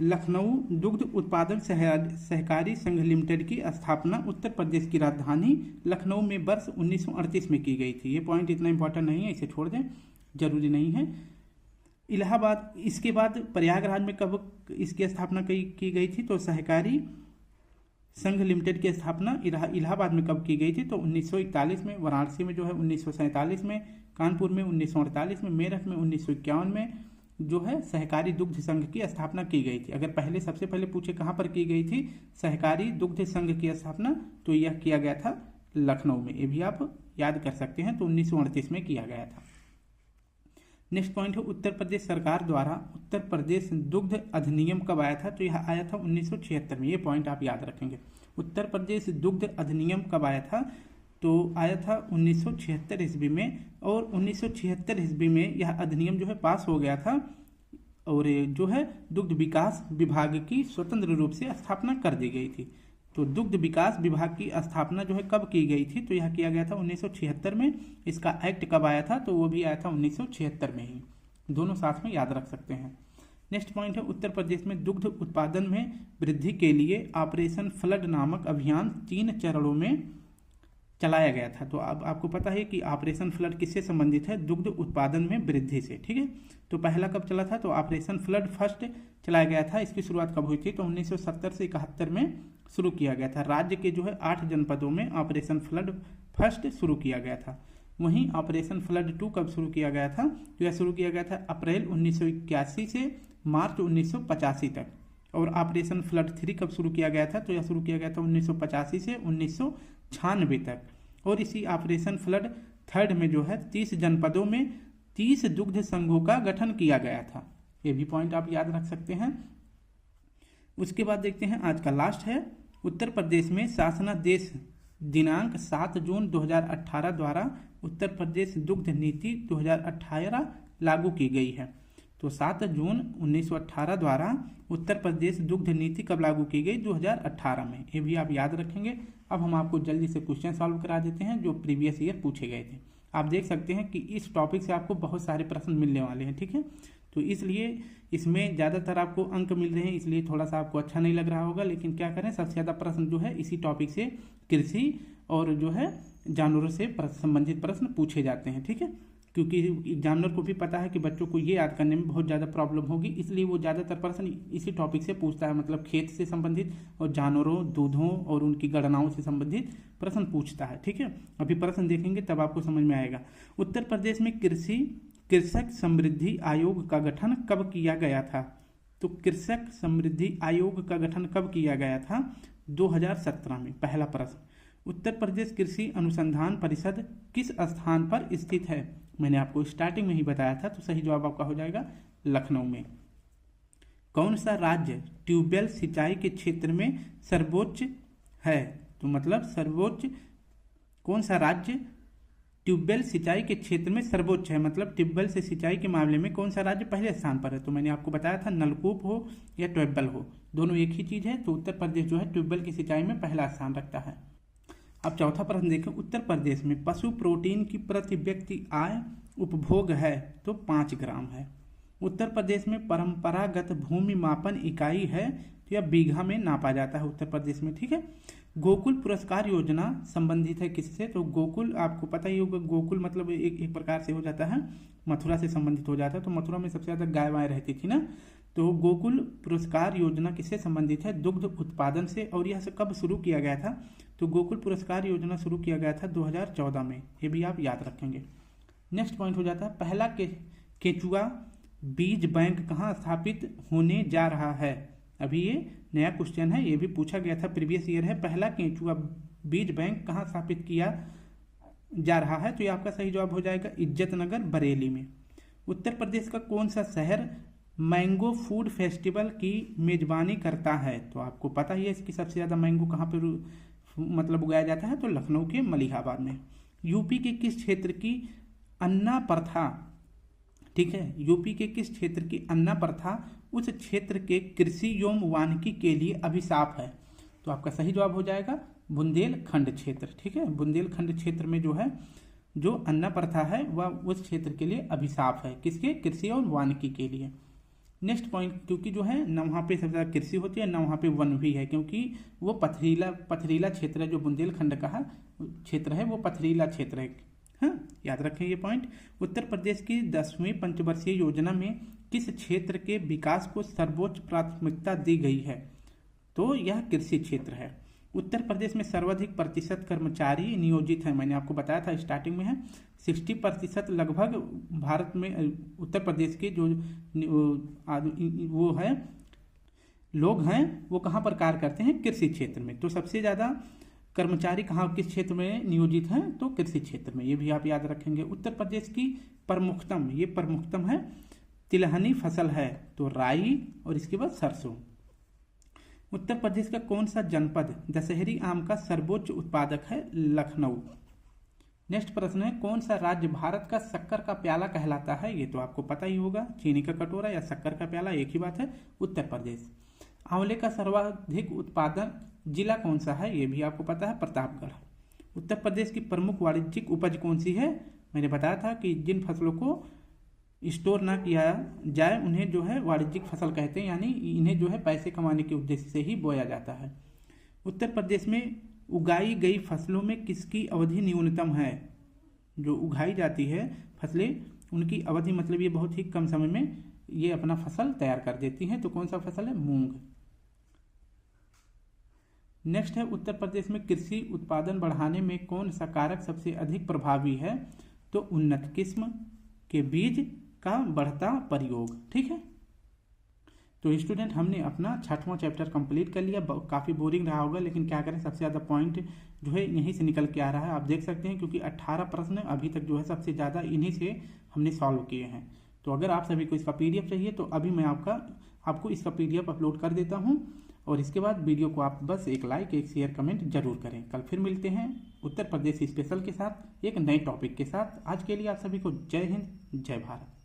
लखनऊ दुग्ध उत्पादन सहकारी संघ लिमिटेड की स्थापना उत्तर प्रदेश की राजधानी लखनऊ में वर्ष 1938 में की गई थी। ये पॉइंट इतना इंपॉर्टेंट नहीं है, इसे छोड़ दें, जरूरी नहीं है। इलाहाबाद, इसके बाद प्रयागराज में कब इसकी स्थापना की गई थी तो सहकारी संघ लिमिटेड की स्थापना इलाहाबाद में कब की गई थी तो 1941 में, वाराणसी में जो है 1947 में, कानपुर में 1948 में, मेरठ में 1951 में जो है सहकारी दुग्ध संघ की स्थापना की गई थी। अगर पहले सबसे पहले पूछे कहाँ पर की गई थी सहकारी दुग्ध संघ की स्थापना तो यह किया गया था लखनऊ में, ये भी आप याद कर सकते हैं। तो 1938 में किया गया था। नेक्स्ट पॉइंट है उत्तर प्रदेश सरकार द्वारा उत्तर प्रदेश दुग्ध अधिनियम कब आया था तो यह आया था 1976 में। ये पॉइंट आप याद रखेंगे। उत्तर प्रदेश दुग्ध अधिनियम कब आया था तो आया था 1976 ईस्वी में, और 1976 ईस्वी में यह अधिनियम जो है पास हो गया था और जो है दुग्ध विकास विभाग की स्वतंत्र रूप से स्थापना कर दी गई थी। तो दुग्ध विकास विभाग की स्थापना जो है कब की गई थी तो यह किया गया था 1976 में। इसका एक्ट कब आया था तो वो भी आया था 1976 में ही, दोनों साथ में याद रख सकते हैं। नेक्स्ट पॉइंट है उत्तर प्रदेश में दुग्ध उत्पादन में वृद्धि के लिए ऑपरेशन फ्लड नामक अभियान 3 चरणों में चलाया गया था। तो अब आपको पता है कि ऑपरेशन फ्लड किससे संबंधित है, दुग्ध उत्पादन में वृद्धि से, ठीक है। तो पहला कब चला था तो ऑपरेशन फ्लड फर्स्ट चलाया गया था। इसकी शुरुआत कब हुई थी तो 1970 से 71 में शुरू किया गया था। राज्य के जो है 8 जनपदों में ऑपरेशन फ्लड फर्स्ट शुरू किया गया था। वहीं ऑपरेशन फ्लड 2 कब शुरू किया गया था तो यह शुरू किया गया था अप्रैल 1981 से मार्च 1985 तक। और ऑपरेशन फ्लड 3 कब शुरू किया गया था तो यह शुरू किया गया था 1985 से 1996 तक। और इसी ऑपरेशन फ्लड 3 में जो है 30 जनपदों में 30 दुग्ध संघों का गठन किया गया था। ये भी पॉइंट आप याद रख सकते हैं। उसके बाद देखते हैं आज का लास्ट है उत्तर प्रदेश में शासनादेश दिनांक 7 जून 2018 द्वारा उत्तर प्रदेश दुग्ध नीति 2018 लागू की गई है। तो 7 जून 1918 द्वारा उत्तर प्रदेश दुग्ध नीति कब लागू की गई 2018 में, ये भी आप याद रखेंगे। अब हम आपको जल्दी से क्वेश्चन सॉल्व करा देते हैं जो प्रीवियस ईयर पूछे गए थे। आप देख सकते हैं कि इस टॉपिक से आपको बहुत सारे प्रश्न मिलने वाले हैं, ठीक है। तो इसलिए इसमें ज़्यादातर आपको अंक मिल रहे हैं, इसलिए थोड़ा सा आपको अच्छा नहीं लग रहा होगा, लेकिन क्या करें सबसे ज़्यादा प्रश्न जो है इसी टॉपिक से कृषि और जो है जानवरों से संबंधित प्रश्न पूछे जाते हैं, ठीक है। क्योंकि एग्जामिनर को भी पता है कि बच्चों को ये याद करने में बहुत ज़्यादा प्रॉब्लम होगी, इसलिए वो ज़्यादातर प्रश्न इसी टॉपिक से पूछता है, मतलब खेत से संबंधित और जानवरों दूधों और उनकी गणनाओं से संबंधित प्रश्न पूछता है, ठीक है। अभी प्रश्न देखेंगे तब आपको समझ में आएगा। उत्तर प्रदेश में कृषक समृद्धि आयोग का गठन कब किया गया था तो कृषक समृद्धि आयोग का गठन कब किया गया था 2017 में। पहला प्रश्न उत्तर प्रदेश कृषि अनुसंधान परिषद किस स्थान पर स्थित है, मैंने आपको स्टार्टिंग में ही बताया था, तो सही जवाब आपका हो जाएगा लखनऊ में। कौन सा राज्य ट्यूबवेल सिंचाई के क्षेत्र में सर्वोच्च है, तो मतलब सर्वोच्च कौन सा राज्य ट्यूबवेल सिंचाई के क्षेत्र में सर्वोच्च है, मतलब ट्यूबवेल से सिंचाई के मामले में कौन सा राज्य पहले स्थान पर है। तो मैंने आपको बताया था नलकूप हो या ट्यूबवेल हो, दोनों एक ही चीज़ है। तो उत्तर प्रदेश जो है ट्यूबवेल की सिंचाई में पहला स्थान रखता है। अब चौथा प्रश्न देखें, उत्तर प्रदेश में पशु प्रोटीन की प्रति व्यक्ति आय उपभोग है तो 5 ग्राम है। उत्तर प्रदेश में परंपरागत भूमि मापन इकाई है तो यह बीघा में नापा जाता है उत्तर प्रदेश में, ठीक है। गोकुल पुरस्कार योजना संबंधित है किससे? तो गोकुल आपको पता ही होगा, गोकुल मतलब एक प्रकार से हो जाता है मथुरा से संबंधित हो जाता है। तो मथुरा में सबसे ज़्यादा गाय वाय रहती थी ना, तो गोकुल पुरस्कार योजना किससे संबंधित है? दुग्ध उत्पादन से। और यह कब शुरू किया गया था? तो गोकुल पुरस्कार योजना शुरू किया गया था 2014 में, ये भी आप याद रखेंगे। नेक्स्ट पॉइंट हो जाता है पहला केचुआ बीज बैंक कहाँ स्थापित होने जा रहा है? अभी ये नया क्वेश्चन है, ये भी पूछा गया था, प्रीवियस ईयर है। पहला केचुआ बीज बैंक कहाँ स्थापित किया जा रहा है? तो ये आपका सही जवाब हो जाएगा इज्जतनगर बरेली में। उत्तर प्रदेश का कौन सा शहर मैंगो फूड फेस्टिवल की मेजबानी करता है? तो आपको पता ही है इसकी सबसे ज़्यादा मैंगो कहाँ पर मतलब उगाया जाता है? तो लखनऊ के मलिहाबाद में। यूपी के किस क्षेत्र की अन्ना प्रथा, ठीक है, यूपी के किस क्षेत्र की अन्ना प्रथा उस क्षेत्र के कृषि एवं वानिकी के लिए अभिशाप है? तो आपका सही जवाब हो जाएगा बुंदेलखंड क्षेत्र, ठीक है। बुंदेलखंड क्षेत्र में जो है जो अन्ना प्रथा है वह उस क्षेत्र के लिए अभिशाप है, किसके? कृषि और वानिकी के लिए। नेक्स्ट पॉइंट, क्योंकि जो है न वहाँ पे सबसे ज़्यादा कृषि होती है न वहाँ पे वन भी है, क्योंकि वो पथरीला क्षेत्र है, जो बुंदेलखंड का क्षेत्र है वो पथरीला क्षेत्र है। हाँ, याद रखें ये पॉइंट। उत्तर प्रदेश की 10वीं पंचवर्षीय योजना में किस क्षेत्र के विकास को सर्वोच्च प्राथमिकता दी गई है? तो यह कृषि क्षेत्र है। उत्तर प्रदेश में सर्वाधिक प्रतिशत कर्मचारी नियोजित हैं, मैंने आपको बताया था स्टार्टिंग में है 60% लगभग भारत में उत्तर प्रदेश के जो वो है लोग हैं वो कहाँ पर कार्य करते हैं? कृषि क्षेत्र में। तो सबसे ज़्यादा कर्मचारी कहाँ किस क्षेत्र में नियोजित हैं? तो कृषि क्षेत्र में, ये भी आप याद रखेंगे। उत्तर प्रदेश की प्रमुखतम, ये प्रमुखतम है तिलहनी फसल है, तो राई और इसके बाद सरसों। उत्तर प्रदेश का कौन सा जनपद दशहरी आम का सर्वोच्च उत्पादक है? लखनऊ। नेक्स्ट प्रश्न है कौन सा राज्य भारत का शक्कर का प्याला कहलाता है? ये तो आपको पता ही होगा, चीनी का कटोरा या शक्कर का प्याला एक ही बात है, उत्तर प्रदेश। आंवले का सर्वाधिक उत्पादन जिला कौन सा है? ये भी आपको पता है, प्रतापगढ़। उत्तर प्रदेश की प्रमुख वाणिज्यिक उपज कौन सी है? मैंने बताया था कि जिन फसलों को स्टोर ना किया जाए उन्हें जो है वाणिज्यिक फसल कहते हैं, यानी इन्हें जो है पैसे कमाने के उद्देश्य से ही बोया जाता है। उत्तर प्रदेश में उगाई गई फसलों में किसकी अवधि न्यूनतम है? जो उगाई जाती है फसलें उनकी अवधि मतलब ये बहुत ही कम समय में ये अपना फसल तैयार कर देती हैं। तो कौन सा फसल है? मूंग। नेक्स्ट है उत्तर प्रदेश में कृषि उत्पादन बढ़ाने में कौन सा कारक सबसे अधिक प्रभावी है? तो उन्नत किस्म के बीज का बढ़ता प्रयोग, ठीक है। तो स्टूडेंट हमने अपना 6वां चैप्टर कंप्लीट कर लिया। काफ़ी बोरिंग रहा होगा, लेकिन क्या करें सबसे ज़्यादा पॉइंट जो है यहीं से निकल के आ रहा है, आप देख सकते हैं, क्योंकि 18 प्रश्न अभी तक जो है सबसे ज़्यादा इन्हीं से हमने सॉल्व किए हैं। तो अगर आप सभी को इसका PDF चाहिए तो अभी मैं आपको इसका PDF अपलोड कर देता हूँ, और इसके बाद वीडियो को आप बस एक लाइक एक शेयर कमेंट जरूर करें। कल फिर मिलते हैं उत्तर प्रदेश स्पेशल के साथ एक नए टॉपिक के साथ। आज के लिए आप सभी को जय हिंद, जय भारत।